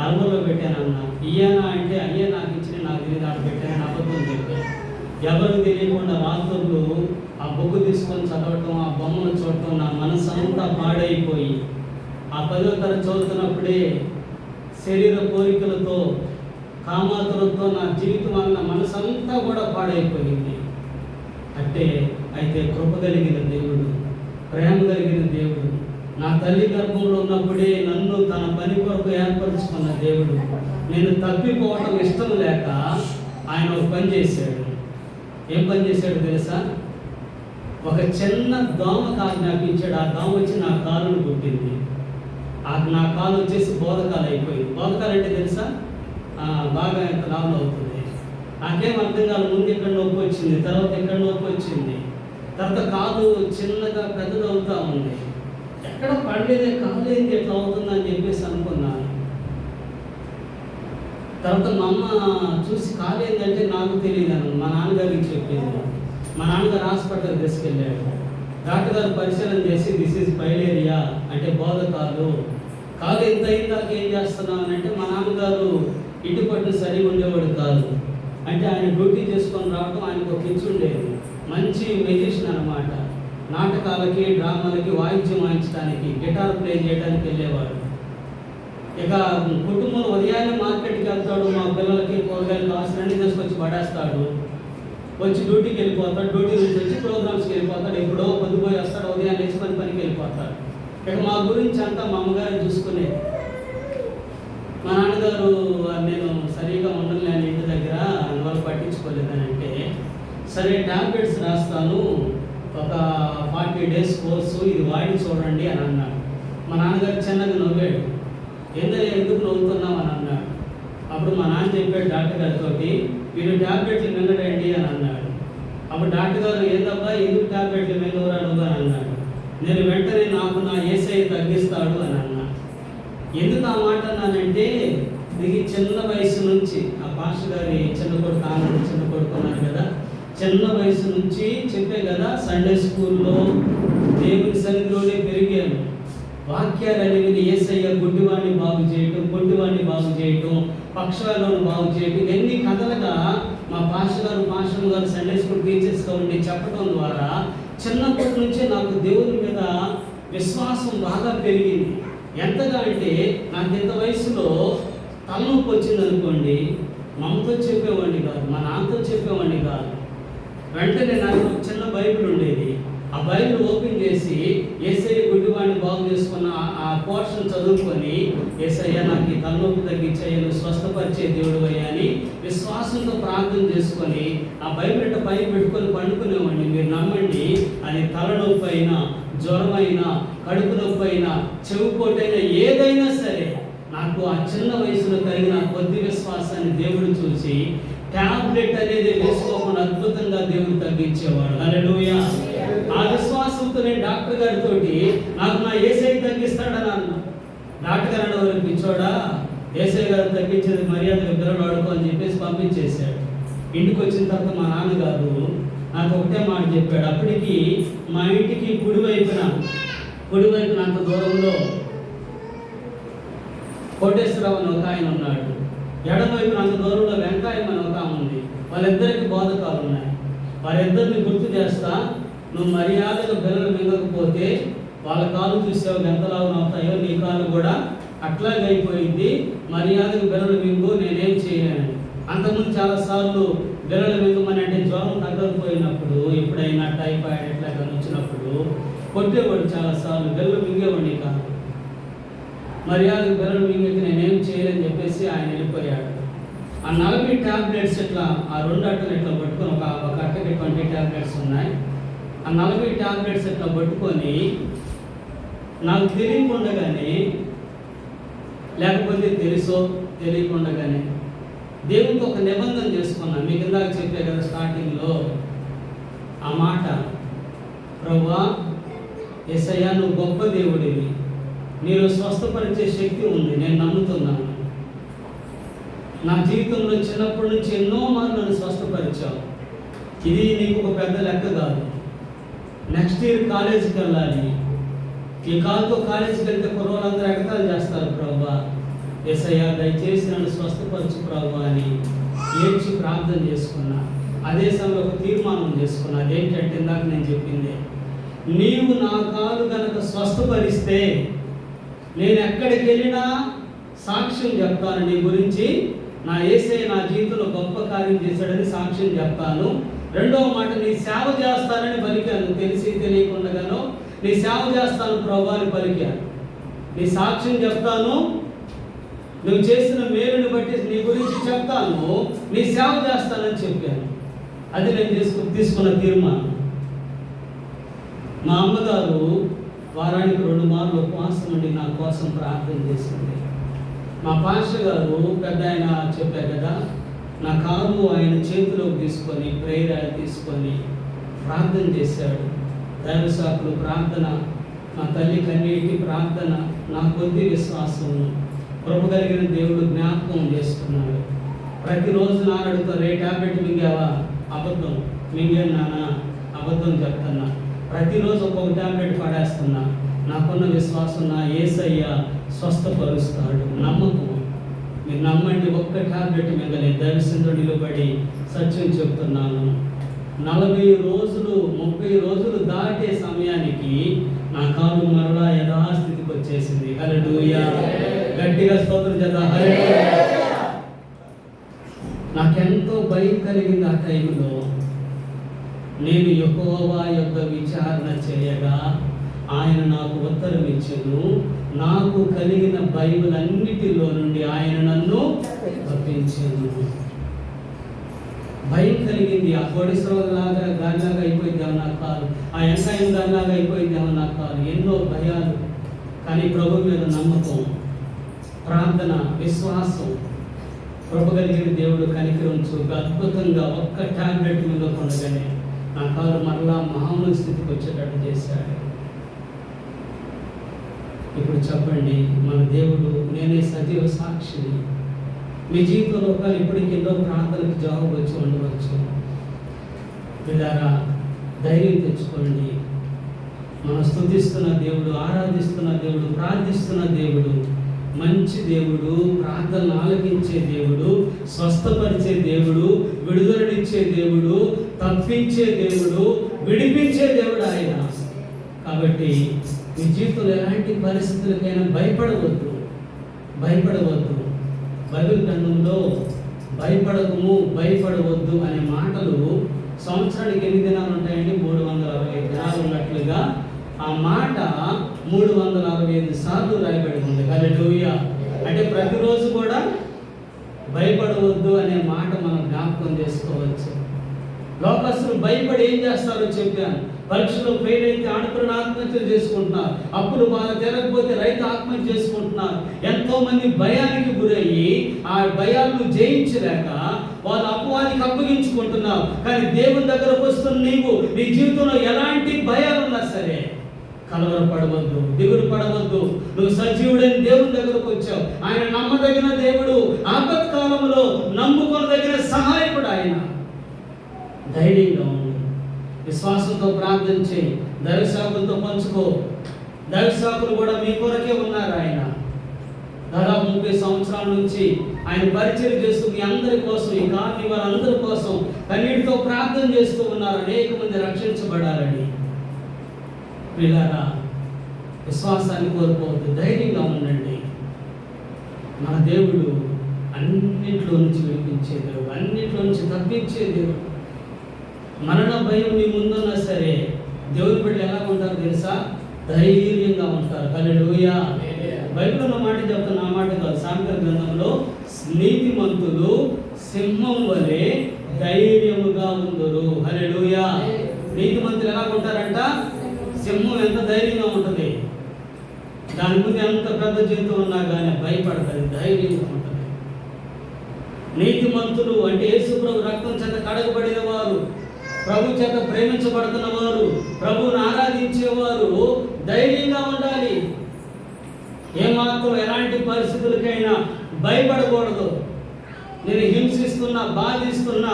అర్మర్లో పెట్టాను అన్న. ఇయ్యనా అంటే అయ్యే నాకు ఇచ్చిన, నాకు తెలియదు ఆడ పెట్టానని అబద్ధం చెప్పాను. ఎవరికి తెలియకుండా రాత్రులు ఆ బుక్ తీసుకొని చదవటం, ఆ బొమ్మను చూడటం, నా మనసు అంతా పాడైపోయి ఆ 10వ తరగతి చదువుతున్నప్పుడే శరీర కోరికలతో, కామాతులతో నా జీవితం వల్ల మనసు అంతా కూడా పాడైపోయింది. అయితే కృప కలిగిన దేవుడు, ప్రేమ కలిగిన దేవుడు, నా తల్లి గర్భంలో ఉన్నప్పుడే నన్ను తన పని కొరకు ఏర్పరచుకున్న దేవుడు, నేను తప్పిపోవటం ఇష్టం లేక ఆయన ఒక పని చేశాడు. ఏం పని చేశాడు తెలుసా? ఒక చిన్న దోమకు ఆజ్ఞాపించాడు. ఆ దోమ వచ్చి నా కాలును కొట్టింది. నా కాలు వచ్చేసి బోధకాలు అయిపోయింది. బోధకాలు అంటే తెలుసా? బాగా ఎంత లాభం అవుతుంది. నాకేం అర్థం కాదు. ముందు ఇక్కడ నొప్పి వచ్చింది, తర్వాత ఇక్కడ నొప్పి వచ్చింది, తర్వాత కాలు చిన్నగా పెద్దది అవుతూ ఉంది. ఎక్కడ పడలేదే, కాలు ఏంటి ఎట్లా అవుతుందని చెప్పేసి అనుకున్నాను. తర్వాత మా అమ్మ చూసి కాలు ఏంటంటే నాకు తెలియదు, మా నాన్నగారికి చెప్పింది. మా నాన్నగారు హాస్పిటల్ తీసుకెళ్ళాడు. డాక్టర్ గారు పరిశీలన చేసి దిస్ ఈజ్ పైలేరియా అంటే బోధకాలు. కాలు ఎంత అయిందాక ఏం చేస్తున్నావు అని అంటే, మా నాన్నగారు ఇంటి పట్టు సరిగా ఉండేవాడు కాదు. అంటే ఆయన డ్యూటీ చేసుకొని రావడం ఆయనకు ఒక పిచ్చి ఉండేది. మంచి మ్యూజిషియన్ అనమాట. నాటకాలకి, డ్రామాలకి వాయిద్యం వాయించడానికి, గిటార్ ప్లే చేయడానికి వెళ్ళేవాడు. ఇక కుటుంబంలో ఉదయాన్నే మార్కెట్కి వెళ్తాడు. మా పిల్లలకి కూరగాయలు కావాల్సినవన్నీ తీసుకొచ్చి పడేస్తాడు. వచ్చి డ్యూటీకి వెళ్ళిపోతాడు. డ్యూటీ నుంచి వచ్చి ప్రోగ్రామ్స్కి వెళ్ళిపోతాడు. ఎప్పుడో పొద్దుపోయి వస్తాడు. ఉదయాన్నే లేచి పనికి వెళ్ళిపోతాడు. ఇక మా గురించి అంతా మా అమ్మగారు చూసుకునే. మా నాన్నగారు నేను సరిగా ఉండలేను ఇంటి దగ్గర, అందువల్ల పట్టించుకోలేదని అంటే, సరే ట్యాబ్లెట్స్ రాస్తాను, ఒక 40 days కోర్సు, ఇది వాడి చూడండి అని అన్నాడు. మా నాన్నగారు చిన్నగా నవ్వాడు. ఎందుకు నవ్వుతున్నావు అని అన్నాడు. అప్పుడు మా నాన్న చెప్పాడు డాక్టర్ గారితో, వీడు ట్యాబ్లెట్లు మింగడండి అని అన్నాడు. అప్పుడు డాక్టర్ గారు, ఏందబ్బా ఎందుకు ట్యాబ్లెట్లు మింగవరా నువ్వు అని అన్నాడు. నేను వెంటనే నాకు నా యేసయ్య తగ్గిస్తాడు అని అన్నా. ఎందుకు ఆ మాట అన్నానంటే, ఇది చిన్న వయసు నుంచి ఆ పాస్టర్ గారి చిన్న కొడుకు ఉన్నారు కదా, చిన్న వయసు నుంచి చెప్పే కదా, సండే స్కూల్లో దేవుని సన్నిధిలోనే పెరిగాను. వాక్యాలు అనేవి యేసయ్య గుడ్డివాడిని బాగు చేయటం, పక్షవాలను బాగు చేయటం, ఇవన్నీ కథలుగా మా పాస్టర్ గారు సండే స్కూల్ టీచర్స్గా ఉండి చెప్పడం ద్వారా చిన్నప్పటి నుంచే నాకు దేవుని మీద విశ్వాసం బాగా పెరిగింది. ఎంతగా అంటే నాకు ఇంత వయసులో తలనొప్పి వచ్చింది అనుకోండి, మా అమ్మతో చెప్పేవాడిని కాదు, మా నాన్నతో చెప్పేవాడిని కాదు. వెంటనే నాకు చిన్న బైబిల్ ఉండేది, ఆ బైబిల్ ఓపెన్ చేసి యేసయ్య గుడ్డివాడిని బాగు చేసుకున్న ఆ పోర్షన్ చదువుకొని, యేసయ్య నాకు ఈ తలనొప్పి తగ్గించాయని స్వస్థపరిచే దేవుడు అయ్యా అని విశ్వాసంతో ప్రార్థన చేసుకొని ఆ బైబిల్ పై పెట్టుకొని పండుకునేవాడిని. మీరు నమ్మండి, అది తలనొప్పి అయినా, జ్వరమైనా, కడుపు నొప్పి అయినా, చెవిపోటైనా, ఏదైనా సరే నాకు ఆ చిన్న వయసులో కలిగిన కొద్ది విశ్వాసాన్ని దేవుడు చూసి టాబ్లెట్ అనేది వేసుకోకుండా అద్భుతంగా దేవుడు తగ్గించేవాడు. హల్లెలూయా. ఆ విశ్వాసంతో నేను డాక్టర్ గారితో నాకు నా యేసయ్య తగ్గిస్తాడని అన్నా. డాక్టర్ గారు అనేవారు, పిచ్చోడా, యేసయ్య గారు తగ్గించేది మర్యాదగా పిల్లలు ఆడుకో అని చెప్పేసి పంపించేశాడు. ఇంటికి వచ్చిన తర్వాత మా నాన్నగారు నాకు ఒకటే మాట చెప్పాడు. అప్పటికి మా ఇంటికి కుడివైపున అంత దూరంలో కోటేశ్వరరావు అని ఒక ఆయన ఉన్నాడు, ఎడమవైపున అంత దూరంలో వెంకాయం అని ఒక ఆమె ఉంది. వాళ్ళిద్దరికి బోధకాలు ఉన్నాయి. వారిద్దరిని గుర్తు చేస్తా, నువ్వు మర్యాదగా పిల్లలు మింగకపోతే వాళ్ళ కాలు చూసావు ఎంతలాగా అవుతాయో, నీ కాలు కూడా అట్లాగే అయిపోయింది. మర్యాదగా పిల్లలు మింగు, నేనేం చేయలేను. అంతకుముందు చాలాసార్లు బిల్లలు మింగమని అంటే జ్వరం తగ్గకపోయినప్పుడు, ఎప్పుడైనా టైఫాయిడ్ ఎట్లా వచ్చినప్పుడు కొట్టేవాడు, చాలాసార్లు బిల్లలు మింగేవాడిని కాదు. మర్యాద బిల్లలు మింగితే నేనేం చేయలేని చెప్పేసి ఆయన వెళ్ళిపోయాడు. ఆ 40 ట్యాబ్లెట్స్ ఇట్లా, ఆ 2 అట్టలు ఇట్లా పట్టుకొని, ఒక అట్టకి 20 ట్యాబ్లెట్స్ ఉన్నాయి. ఆ 40 ట్యాబ్లెట్స్ ఇట్లా పట్టుకొని నాకు తెలియకుండగానే, లేకపోతే తెలుసో తెలియకుండగానే దేవునికి ఒక నిబంధన చేసుకున్నాను. మీకు ఇందాక చెప్పే కదా స్టార్టింగ్లో ఆ మాట, ప్రభువా యేసయ్యా నువ్వు గొప్ప దేవుడివి, నీలో స్వస్థపరిచే శక్తి ఉంది, నేను నమ్ముతున్నాను. నా జీవితంలో చిన్నప్పటి నుంచి ఎన్నో మార్లు నన్ను స్వస్థపరిచావు. ఇది నీకు ఒక పెద్ద లెక్క కాదు. నెక్స్ట్ ఇయర్ కాలేజీకి వెళ్ళాలి, ఈ కాలుతో కాలేజీకి వెళ్తే కుర్రోళ్ళందరూ ఎగతాలు చేస్తారు. ప్రభువా యేసయ్యా దయచేసి నన్ను స్వస్థపరచు ప్రభువా అని ఏడ్చి ప్రార్థన చేసుకున్నా. అదే సమయంలో ఒక తీర్మానం చేసుకున్నా. అదేంటంటే ఇందాక నేను చెప్పింది, నీవు నా కాలు కనుక స్వస్థపరిస్తే నేను ఎక్కడికి వెళ్ళినా సాక్ష్యం చెప్తాను నీ గురించి. నా యేసయ్య నా జీవితంలో గొప్ప కార్యం చేశాడని సాక్ష్యం చెప్తాను. రెండవ మాట, నీ సేవ చేస్తానని పలికాను. తెలిసి తెలియకుండాగానో నీ సేవ చేస్తాను ప్రభువా అని పలికాను. నీ సాక్ష్యం చెప్తాను, నువ్వు చేసిన మేలుని బట్టి నీ గురించి చెప్తాను, నీ సేవ చేస్తానని చెప్పాను. అది నేను తీసుకున్న తీర్మానం. మా అమ్మగారు వారానికి 2 మార్లు ఉపవాసం ఉండి నా కోసం ప్రార్థన చేసింది. మా పాస్టర్ గారు పెద్ద ఆయన చెప్పారు కదా, నా కాలు ఆయన చేతిలోకి తీసుకొని ప్రేయర్ తీసుకొని ప్రార్థన చేశాడు. దైవశాఖలు ప్రార్థన, నా తల్లి కన్నీటి ప్రార్థన, నా కొద్ది విశ్వాసం కృప కలిగిన దేవుడు జ్ఞాపకం చేసుకున్నాడు. ప్రతిరోజు నాన్న అడుగుతారు, ఏ టాబ్లెట్ మింగావా? అబద్ధం. మింగాను నాన్న, అబద్ధం చెప్తున్నా. ప్రతిరోజు ఒక్కొక్క టాబ్లెట్ పడేస్తున్నా. నాకున్న విశ్వాసం నా యేసయ్య స్వస్థపరుస్తాడు, నమ్మకం. మీరు నమ్మండి, ఒక్క టాబ్లెట్ మింగలేదు. దైవసన్నిధిలో నిలబడి సత్యం చెప్తున్నాను. 40 రోజులు 30 రోజులు దాటే సమయానికి నా కాలు మరలా యథాస్థితికి వచ్చేసింది. హల్లెలూయా. గట్టిగా స్తోత్రం చేద్దాం. హల్లెలూయా. నాకెంతో భయం కలిగింది ఆ టైంలో. నేను యెహోవా యొక్క విచారణ చేయగా ఆయన నాకు ఉత్తరం ఇచ్చెను. నాకు కలిగిన బైబిల్ అన్నిటిలో నుండి ఆయన నన్ను తప్పించాను. భయం కలిగింది. ఆ కోడేశ్వరలాగా దానిలాగా అయిపోయిందేమో నాకు కాదు, ఆ ఎంకాయం దానిలాగా అయిపోయిందేమో నాకు కాదు, ఎన్నో భయాలు. కానీ ప్రభు మీద నమ్మకం, ప్రార్థన, విశ్వాసం, ప్రభు కలిగిన దేవుడు కనికరం చూపి అద్భుతంగా ఒక్క టాబ్లెట్ మీద కొనగానే నా కాలు మరలా మామూలు స్థితికి వచ్చేటట్టు చేశాడు. ఇప్పుడు చెప్పండి, మన దేవుడు నేనే సజీవ సాక్షిని. మీ జీవితంలో ఒకవేళ ఇప్పటికి ఎన్నో ప్రార్థనలకు జవాబు వచ్చి ఉండవచ్చు. వీళ్ళారా ధైర్యం తెచ్చుకోండి. మనం స్తుతిస్తున్న దేవుడు, ఆరాధిస్తున్న దేవుడు, ప్రార్థిస్తున్న దేవుడు మంచి దేవుడు, ప్రార్థనలు ఆలకించే దేవుడు, స్వస్థపరిచే దేవుడు, విడుదలనిచ్చే దేవుడు, తప్పించే దేవుడు, విడిపించే దేవుడు ఆయన. కాబట్టి మీ జీవితంలో ఎలాంటి పరిస్థితులకైనా భయపడవద్దు. బైబిల్ గ్రంథంలో భయపడవద్దు అనే మాటలు సంవత్సరానికి ఎన్ని దినాలు ఉంటాయండి? 365 దినాలు ఉన్నట్లుగా ఆ మాట 365 సార్లు రాయబడి ఉంది. హల్లెలూయా. అంటే ప్రతిరోజు కూడా భయపడవద్దు అనే మాట మనం జ్ఞాపకం చేసుకోవచ్చు. లోకస్తులు భయపడి ఏం చేస్తారో చెప్పాను. పరీక్షలో ఫెయిల్ అయితే ఆడపిల్లలు ఆత్మహత్యలు చేసుకుంటున్నారు. అప్పులు బాగా తీరకపోతే రైతు ఆత్మహత్య చేసుకుంటున్నారు. ఎంతో మంది భయానికి గురయ్యి ఆ భయాలను జయించలేక వాళ్ళు అపవాదికి అప్పగించుకుంటున్నారు. కానీ దేవుని దగ్గరకు వస్తున్న నీవు నీ జీవితంలో ఎలాంటి భయాలున్నా సరే కలవరపడవద్దు, దిగులు పడవద్దు. నువ్వు సజీవుడైన దేవుని దగ్గరకు వచ్చావు. ఆయన నమ్మదగిన దేవుడు, ఆపత్కాలంలో నమ్ముకొనదగిన సహాయకుడు ఆయన. ధైర్యంగా ఉండు, విశ్వాసంతో ప్రార్థన చేయి, దైవసేవకులతో పంచుకో. దైవసేవకులు కూడా మీ కొరకే ఉన్నారు. ఆయన దాదాపు 30 సంవత్సరాల నుంచి ఆయన పరిచయం చేస్తూ మీ అందరి కోసం, ఈ కాలనీ వారందరి కోసం కన్నీటితో ప్రార్థన చేస్తూ ఉన్నారు. అనేక మంది రక్షించబడాలని. పిల్లరా, విశ్వాసాన్ని కోల్పోవద్దు, ధైర్యంగా ఉండండి. మన దేవుడు అన్నింటిలో నుంచి విడిపించే దేవుడు, అన్నింటిలో నుంచి తప్పించే దేవుడు. మరణ భయం నీ ముందున్నా సరే దేవుని బిడ్డలు ఎలా ఉంటారు తెలుసా? ధైర్యంగా ఉంటారు. హల్లెలూయా. బైబిల్లో మాట చెప్తున్న ఆ మాట కాదు, సామెతల గ్రంథంలో నీతిమంతులు సింహం వలె ధైర్యముగా ఉందరు. హల్లెలూయా. నీతిమంతులు ఎలా ఉంటారంట? సింహం ఎంత ధైర్యంగా ఉంటుంది. దాని ముందు ఎంత పెద్ద జంతువు ఉన్నా కానీ భయపడుతుంది, ధైర్యంగా ఉంటుంది. నీతిమంతులు అంటే యేసు ప్రభు రక్తం చేత కడగబడిన వారు, ప్రభు చేత ప్రేమించబడుతున్న వారు, ప్రభువుని ఆరాధించేవారు ధైర్యంగా ఉండాలి. ఏమాత్రం ఎలాంటి పరిస్థితులకైనా భయపడకూడదు. నేను హింసిస్తున్నా, బాధిస్తున్నా,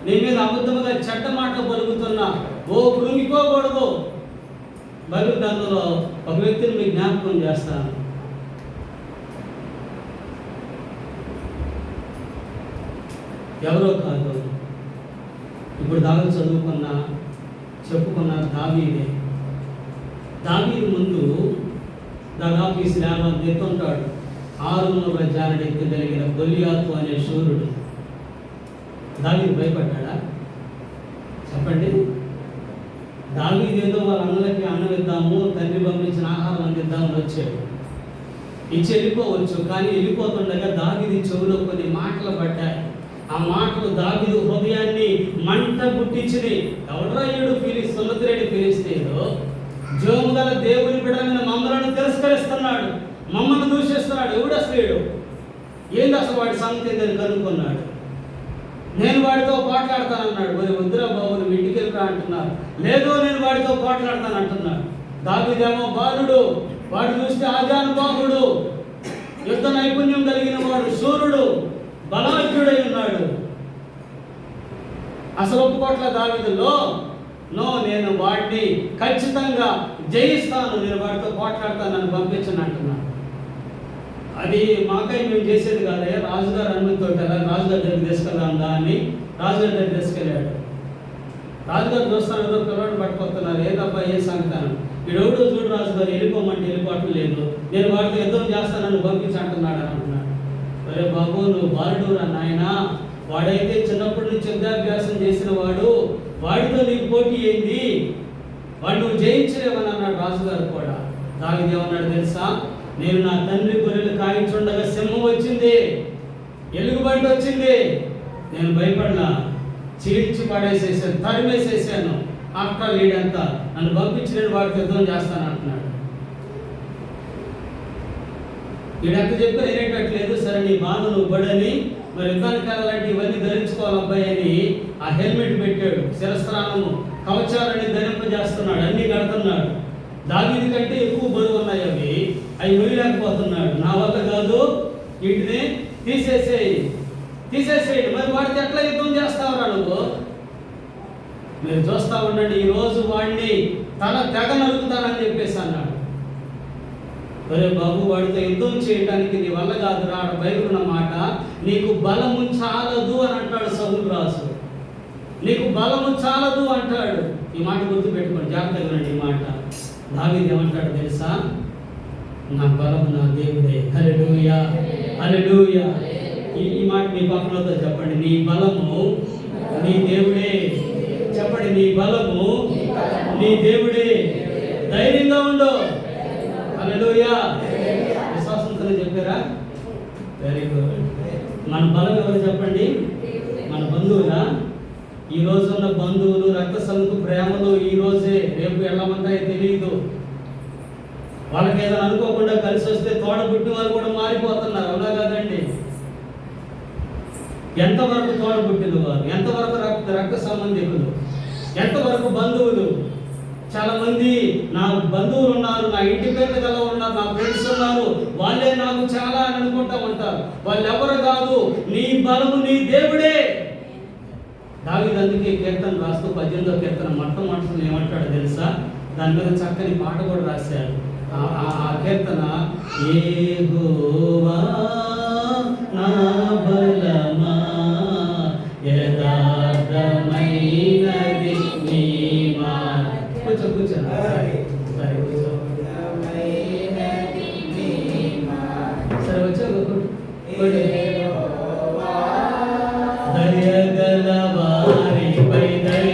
నీ మీద అబద్ధముగా చెడ్డ మాట పలుకుతున్నా కృంగిపోకూడదు. బైబిల్ గ్రంథంలో ఒక వ్యక్తిని మీకు జ్ఞాపకం చేస్తాను. ఎవరో కాదు, ఇప్పుడు దాకా చెప్పుకున్న దావీదే. దావీదు ముందు దాదాపు ఈ శ్లాభం ఎత్తుంటాడు. 600 జానెడు ఎత్తగలిగిన గొలియాతు అనే శూరుడు. దావీదు భయపడ్డా? చెప్పండి. దావీదు ఏదో వాళ్ళ అన్నలకి అన్నం ఇద్దాము, తండ్రి పంపించిన ఆహారం అందిద్దామని వచ్చాడు. ఇచ్చి వెళ్ళిపోవచ్చు. కానీ వెళ్ళిపోతుండగా దావీదు చెవులో కొన్ని మాటలు పడ్డాయి. ఆ మాటలు దావీదు హృదయాన్ని మంట పుట్టించినాయి. ఎవడ్రాయుడు సున్నతిరేడు ఫిలిష్తీయుడు జోము గల దేవుని బిడ్డలైన మమ్మలను తిరస్కరిస్తున్నాడు, మమ్మల్ని దూషిస్తున్నాడు. ఎవడు అసలు ఏంది అసలు వాడి సంగతి ఏందని కనుక్కున్నాడు. నేను వాడితో పోట్లాడతానన్నాడు. మరి వద్దురా బాబు, నువ్వు ఇంటికి వెళ్ళిరా అంటున్నారు. లేదో నేను వాడితో పోట్లాడతాను అంటున్నాడు. దావీదేమో బాలుడు, వాడు చూస్తే ఆజానుబాహుడు, యుద్ధ నైపుణ్యం కలిగిన వాడు, శూరుడు, బలాఢ్యుడై ఉన్నాడు. అసలు ఒప్పుకోట్ల దావీదులో నేను వాడిని ఖచ్చితంగా జయిస్తాను, నేను వాడితో పోట్లాడతాను, నన్ను పంపించను అంటున్నాడు. అది మాకై మేము చేసేది కాదయ్యా, రాజుగారు అనుమతితో రాజుగారి దగ్గర తీసుకెళ్దాం అని రాజుగారి దగ్గర తీసుకెళ్ళాడు. రాజుగారు చూస్తాను, ఏదో పిల్లవాడిని పట్టుకొస్తున్నారు. ఏదబ్బా ఏ సంగతాను? వీడెవడో చూడు రాజుగారు, వెళ్ళిపోమంటే వెళ్ళిపోవటం లేదు, నేను వాడితో యుద్ధం చేస్తాను, నన్ను పంపించి అంటున్నాడు అని అంటున్నాడు. అరే బాబు, నువ్వు బాలుడురా నాయన, వాడైతే చిన్నప్పటి నుంచి విద్యాభ్యాసం చేసిన వాడు, వాడితో నీకు పోటీ ఏంది? వాడు నువ్వు జయించలేవని అన్నాడు రాజుగారు కూడా. దావీదు ఏమన్నాడు తెలుసా? నేను నా తండ్రి గొర్రెలు కాయించుండగా సింహం వచ్చింది, ఎలుగుబంటి వచ్చింది, నేను భయపడలా, చీల్చి పడేసేసాను, తరిమేసేసాను. ఆఫ్టర్ లీడంతా నన్ను పంపించి నేను వాడికి యుద్ధం చేస్తాను అంటున్నాడు. వీడంతా చెప్పి నేనేటట్లేదు. సరే నీ బాధ నువ్వు పడని, మరి యుద్ధానికి వెళ్ళాలంటే ఇవన్నీ ధరించుకోవాలి అబ్బాయి అని ఆ హెల్మెట్ పెట్టాడు, శిరస్త్రాణము, కవచాలని ధరింపజేస్తున్నాడు, అన్నీ కడుతున్నాడు. దావీదు కంటే ఎక్కువ బరువు ఉన్నాయి అవి. అవి మొయ్యలేకపోతున్నాడు. నా వల్ల కాదు, వీటిని తీసేసేయండి. మరి వాడితే ఎట్లా యుద్ధం చేస్తావురా నువ్వు? మీరు చూస్తూ ఉండండి, ఈరోజు వాడిని తల తెగ నలుగుతానని చెప్పేసి అన్నాడు. ఒరే బాబు, వాడితో యుద్ధం చేయడానికి నీ వల్ల కాదురా. బైబిల్ ఉన్న మాట, నీకు బలము చాలదు అని అంటాడు సౌలు రాజు. నీకు బలము చాలదు అంటాడు. ఈ మాట గుర్తు పెట్టుకోండి, జాగ్రత్తగా వినండి. ఈ మాట దావీదు ఏమంటాడు తెలుసా? నా బలము నా దేవుడే. హల్లెలూయా, హల్లెలూయా. ఈ మాట మీ పక్కనతో చెప్పండి. నీ బలము నీ దేవుడే. చెప్పండి, నీ బలము నీ దేవుడే. ధైర్యంగా ఉండు. హల్లెలూయా. విశ్వాసంతో చెప్పారా? Very good. మన బలం ఎవరు చెప్పండి? మన బంధువులా? ఈ రోజు ఉన్న బంధువులు, రక్త సంతు ప్రేమలు ఈ రోజే, రేపు వెళ్ళమంటాయో తెలియదు. వాళ్ళకి ఏదైనా అనుకోకుండా కలిసి వస్తే తోడబుట్టి వాళ్ళు కూడా మారిపోతున్నారు. అవునా కదండి? ఎంతవరకు తోడబుట్టిన వారు, ఎంతవరకు రక్త సంబంధికులు, ఎంతవరకు బంధువులు. చాలా మంది నా బంధువులు ఉన్నారు, నా ఇంటి పేరు గల ఉన్నారు, నా ఫ్రెండ్స్ ఉన్నారు, వాళ్ళే నాకు చాలా అని అనుకుంటా ఉంటారు. వాళ్ళు ఎవరు కాదు, నీ బలము నీ దేవుడే. దావీదు అందుకే కీర్తన రాస్తూ 18వ కీర్తన మొట్టమొదటి ఏమంటాడు తెలుసా? దాని మీద చక్కని పాట కూడా రాశాడు. ఆ కీర్తన, యెహోవా నా బలమా యథార్థమైనది నీ మార్గం. కూర్చో సరే వచ్చా దయగల వారిపై దయ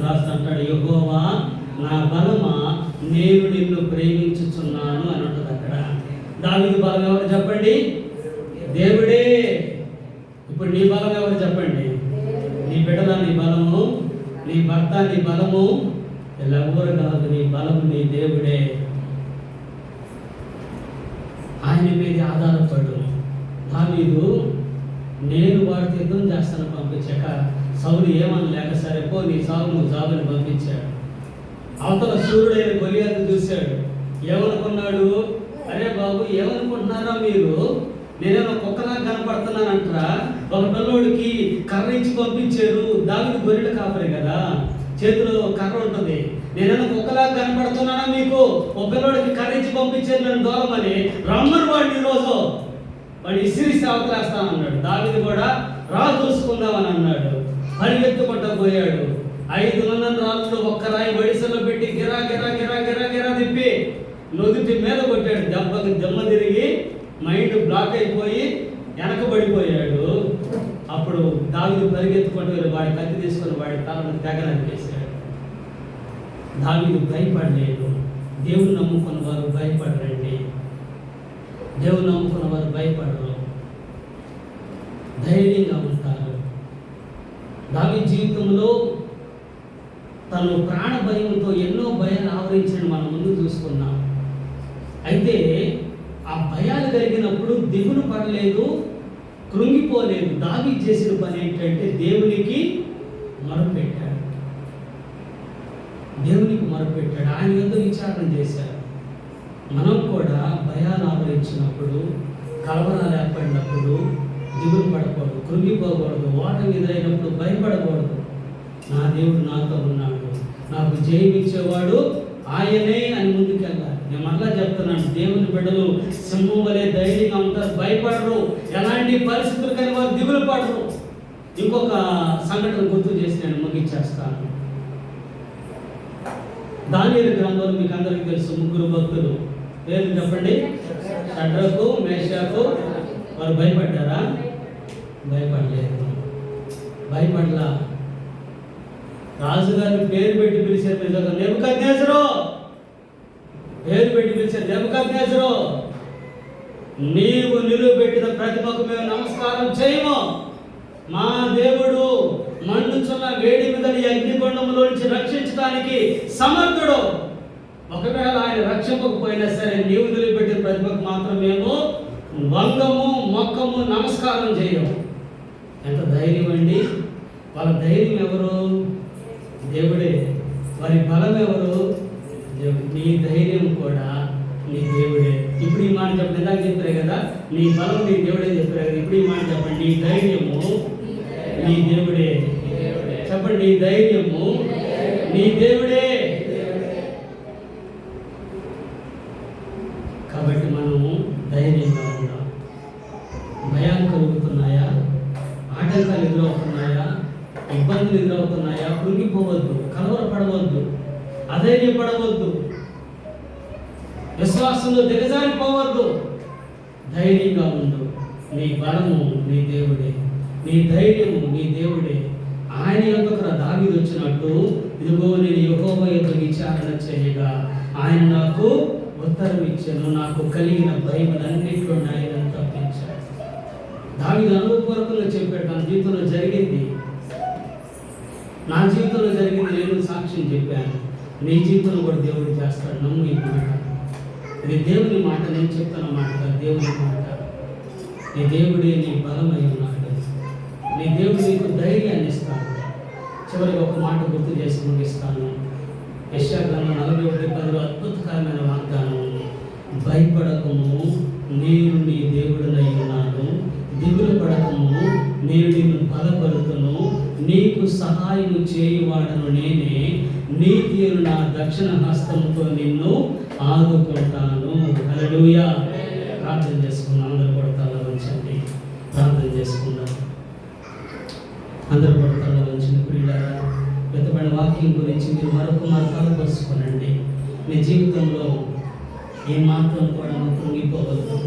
రాస్తాడు, యెహోవా నా బలమా నేను నిన్ను ప్రేమించుచున్నాను అని ఉంటుంది అక్కడ. దావీదు బలం ఎవరు చెప్పండి? దేవుడే. ఇప్పుడు నీ బలం ఎవరు చెప్పండి? నీ బిడ్డల నీ బలము, నీ భర్త నీ బలము, ఎవరు కాదు, నీ బలము నీ దేవుడే. ఆయన మీద ఆధారపడు. దావీదు నేను వాడికి యుద్ధం చేస్తాను పంపించాక సౌలు ఏమనలేక సరే పో నీ సాగు నువ్వు జాబుని పంపించాడు. అవతల సూర్యుడైన గొలియాతు చూశాడు. ఏమనుకున్నాడు? అరే బాబు, ఏమనుకుంటున్నారా మీరు? నేనేమో కుక్కలా కనపడుతున్నానంటారా? ఒక పిల్లోడికి కర్ర ఇచ్చి పంపించారు. దావీదు గొర్రెల కాపరి కదా, చేతిలో కర్ర ఉంటుంది. నేనేమో కుక్కలా కనపడుతున్నానా మీకు? ఒక పిల్లోడికి కర్ర ఇచ్చి పంపించారు నన్ను దూరమని. రమ్మని వాడిని ఈరోజు వాడు ఇసిరిసి అవతలేస్తానన్నాడు. దావీదు కూడా రా చూసుకుందామని అన్నాడు. పరిగెత్తుకుంటూ పోయాడు. 500 రాళ్ళు ఒక్క రాయి బడిసెలో పెట్టి గిరా గిరా గిరా గిరా గిరా తిప్పి నుదుటి మీద కొట్టాడు. దెబ్బకి దెమ్మ తిరిగి మైండ్ బ్లాక్ అయిపోయి వెనకబడిపోయాడు. అప్పుడు దావీదు పరిగెత్తుకుంటూ వెళ్ళి వాడి కత్తి తీసుకొని వాడి తలను తెగ నరికేశాడు. దావీదు భయపడలేదు. దేవుని నమ్ముకున్న వారు భయపడరండి. దేవుని నమ్ముకున్న వారు భయపడరు, ధైర్యంగా ఉంటారు. దావీదు జీవితంలో తను ప్రాణ భయంతో ఎన్నో భయాలు ఆవరించడం మనం ముందు చూసుకున్నాం. అయితే ఆ భయాలు కలిగినప్పుడు దిగులు పడలేదు, కృంగిపోలేదు. దావీదు చేసిన పని ఏంటంటే దేవునికి మొరపెట్టాడు. దేవునికి మొరపెట్టాడు. ఆయన ఎంతో విచారణ చేశాడు. మనం కూడా భయాలు ఆవరించినప్పుడు, కలవరాలు ఏర్పడినప్పుడు దిగులు పడకూడదు, కృంగిపోకూడదు, ఓటమి ఎదురైనప్పుడు భయపడకూడదు. నా దేవుడు నాతో ఉన్నాడు, నాకు జయమిచ్చేవాడు ఆయనే అని ముందుకెళ్ళాలి. నేను మళ్ళా చెప్తున్నాను, దేవుని బిడ్డలు సింహం వలె ధైర్యంగా ఉంటారు, భయపడరు, ఎలాంటి పరిస్థితులు కానీ వారు దిగులు పడరు. ఇంకొక సంఘటన గుర్తు చేసి నేను ముగించేస్తాను. దానియేలు గ్రంథంలో మీకు అందరికీ తెలుసు, ముగ్గురు భక్తులు పేర్లు చెప్పండి. షడ్రకు, మేషాకు. వారు భయపడ్డారా? భయపడలేదు, భయపడలా. రాజుగారిని పేరు పెట్టి పిలిచారు, నెబుకద్నెజరు పేరు పెట్టి పిలిచారు. నెబుకద్నెజరు, నీవు నిలువబెట్టిన ప్రతిమకు మేము నమస్కారం చేయము. మా దేవుడు మండుచున్న వేడి మీద నీ అగ్నిగుండంలో నుంచి రక్షించడానికి సమర్థుడు. ఒకవేళ ఆయన రక్షింపకపోయినా సరే నీవు నిలువబెట్టిన ప్రతిమకు మాత్రం మేము వంగము, మొక్కము, నమస్కారం చేయము. ఎంత ధైర్యం అండి! వాళ్ళ ధైర్యం ఎవరు? దేవుడే. వారి బలం ఎవరు? దేవుడు. నీ ధైర్యం కూడా నీ దేవుడే. ఇప్పుడు ఈ మాట చెప్పండి, ఇందాక చెప్పారు కదా, నీ బలం నీ దేవుడే చెప్పారు కదా. ఇప్పుడు ఈ మాట చెప్పండి, నీ ధైర్యము నీ దేవుడే. చెప్పండి, నీ ధైర్యము నీ దేవుడే. కాబట్టి మనము ధైర్యంగా ఉందాం. భయాలు కలుగుతున్నాయా? ఆటంకాలు ఎదురవుతున్నాయా? ఇబ్బందులు ఎదురవుతున్నాయా? కృంగిపోవద్దు, కలవరపడవద్దు, అధైర్యపడవద్దు, విశ్వాసంలో దిగజారిపోవద్దు. ధైర్యంగా ఉండు. నీ బలము నీ దేవుడే, నీ ధైర్యము నీ దేవుడే. ఆయన యొక్కకు దావీదు వచ్చినట్టు, ఇదిగో నేను యెహోవా యొద్ద విచారణ చేయగా ఆయన నాకు ఉత్తరం ఇచ్చాను, నాకు కలిగిన భయములన్నిట్లో ఆయన తప్పించాడు. దావీదు అనుభవపూర్వకంగా చెప్పాడు, నా జీవితంలో జరిగింది, నా జీవితంలో జరిగింది, నేను సాక్ష్యం చెప్పాను. నీ జీవితంలో కూడా దేవుడు చేస్తాడు. నమ్ము ఈ మాట. ఇది దేవుని మాట, నేను చెప్తున్న మాట కాదు, దేవుని మాట. నీ దేవుడే నీ బలమై ఉన్నాడు. నీ దేవుడు నీకు ధైర్యాన్ని ఇస్తాడు. చివరికి ఒక మాట గుర్తు చేసి ముగిస్తాను. యెషయా గ్రంథం 41:10 అద్భుతకరమైన వాగ్దానం ఉంది. భయపడకము, నేను నీ దేవుడినై ఉన్నాను. దిగులు పడకము, నేను నిన్ను బలపరుతును. నీకు సహాయము చేయువాడను నేనే. నీతియును నా దక్షిణ హస్తముతో నిన్ను ఆదుకుంటాను. హల్లెలూయా. ప్రార్థన చేసుకుందాం. అందరూ కూడా తల వంచండి, ప్రార్థన చేసుకుందాం. అందరూ కూడా తల వంచండి. ప్రియులారా, వెతబడిన వాక్యం గురించి మీరు మరొక తలపరుచుకోనండి. మీ జీవితంలో ఏ మాత్రం కూడా నువ్వు కృంగిపోవద్దు.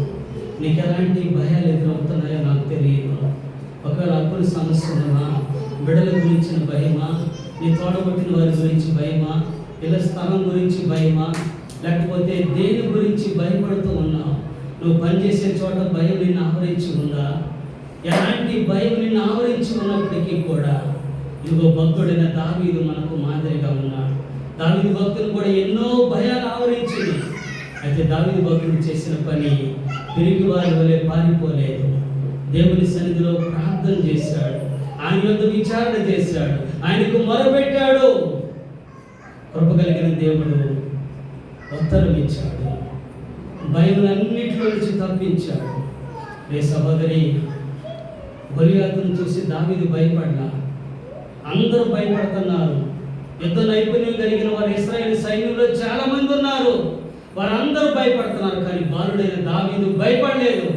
నీకు ఎలాంటి భయాలు ఎదురవుతున్నాయో నాకు తెలియదు. ఒకవేళ అప్పుల సమస్య ఉన్నవా, బిడ్డల గురించిన భయమా, నీ తోడబుట్టిన వారి గురించి భయమా, ఇళ్ళ స్థలం గురించి భయమా, లేకపోతే దేని గురించి భయపడుతూ ఉన్నావు? నువ్వు పనిచేసే చోట భయం నిన్ను ఆవరించి ఉందా? ఎలాంటి భయం నిన్ను ఆవరించి ఉన్నప్పటికీ కూడా ఇదిగో భక్తుడైన దావీదు మనకు మాదిరిగా ఉన్నాడు. దావీదు భక్తులు కూడా ఎన్నో భయాలు ఆవరించింది. అయితే దావీదు భక్తుడు చేసిన పని తిరిగి వారి వలె పారిపోలేదు. దేవుని సన్నిధిలో ప్రార్థన చేశాడు, ఆయన యొద్ద విచారణ చేశాడు, ఆయనకు మొరపెట్టాడు. కృప కలిగిన దేవుడు ఉత్తరం ఇచ్చాడు, భయములన్నిటిలో నుంచి తప్పించాడు. రే సహోదరి, గొలియాతును చూసి దావీదు భయపడ్డా. అందరూ భయపడుతున్నారు. యుద్ధ నైపుణ్యం కలిగిన వారు ఇశ్రాయేలు సైన్యంలో చాలా మంది ఉన్నారు. వారందరూ భయపడుతున్నారు, కానీ బాలుడైన దావీదు భయపడలేదు.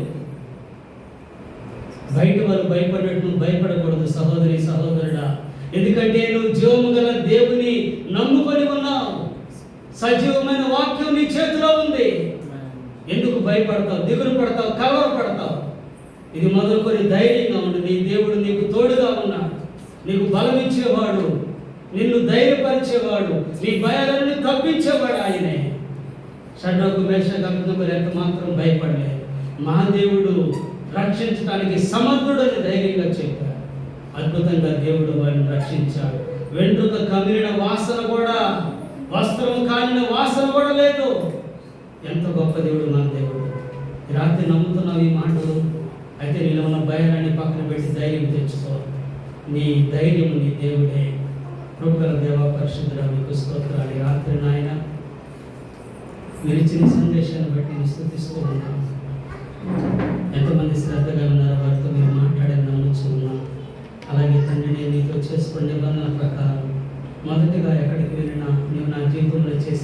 బయట వాళ్ళు భయపడినట్టు నువ్వు భయపడకూడదు సహోదరి, సహోదరుడా. ఎందుకంటే నువ్వు జీవము గల దేవుని నమ్ముకొని ఉన్నావు. సజీవమైన వాక్యం నీ చేతిలో ఉంది. ఎందుకు భయపడతావు, దిగులు పడతావు, కలవరపడతావు? ఇది మొదలుకొని ధైర్యంగా ఉండు. నీ దేవుడు నీకు తోడుగా ఉన్నాడు. నీకు బలం ఇచ్చేవాడు, నిన్ను ధైర్యపరిచేవాడు, నీ భయాలను తప్పించేవాడు ఆయనే. షడ్రకు, మేషకు, అబేద్నెగోలు ఎంత మాత్రం భయపడలేదు. మా దేవుడు రక్షించడానికి సమర్థుడని ధైర్యంగా చెప్పాడు. అద్భుతంగా దేవుడు వారిని రక్షించాడు. వెంట్రుక కమిలిన వాసన కూడా, వస్త్రం కాలిన వాసన కూడా లేదు. ఎంత గొప్ప దేవుడు మన దేవుడు. ఈ రాత్రి నమ్ముతున్నావు ఈ మాటలు? అయితే నీలో ఉన్న భయాన్ని పక్కన పెట్టి ధైర్యం తెచ్చుకో. నీ ధైర్యం నీ దేవుడే. కృపగల దేవా, పరిశుద్ధుడా, మీకు స్తోత్రాలు. ఈ రాత్రి నాయన మీరు ఇచ్చిన సందేశాన్ని బట్టి నేను స్తుతిస్తూ ఉన్నాను. ఎంతమంది శ్రద్ధగా ఉన్నారో వారితో మీరు మాట్లాడే నమ్ముచు ఉన్నాను. అలాగే తండ్రి, నేను నీతో చేసుకునే నిబంధన ప్రకారం మొదటిగా ఎక్కడికి వెళ్ళినా నీవు నా జీవితంలో చేసిన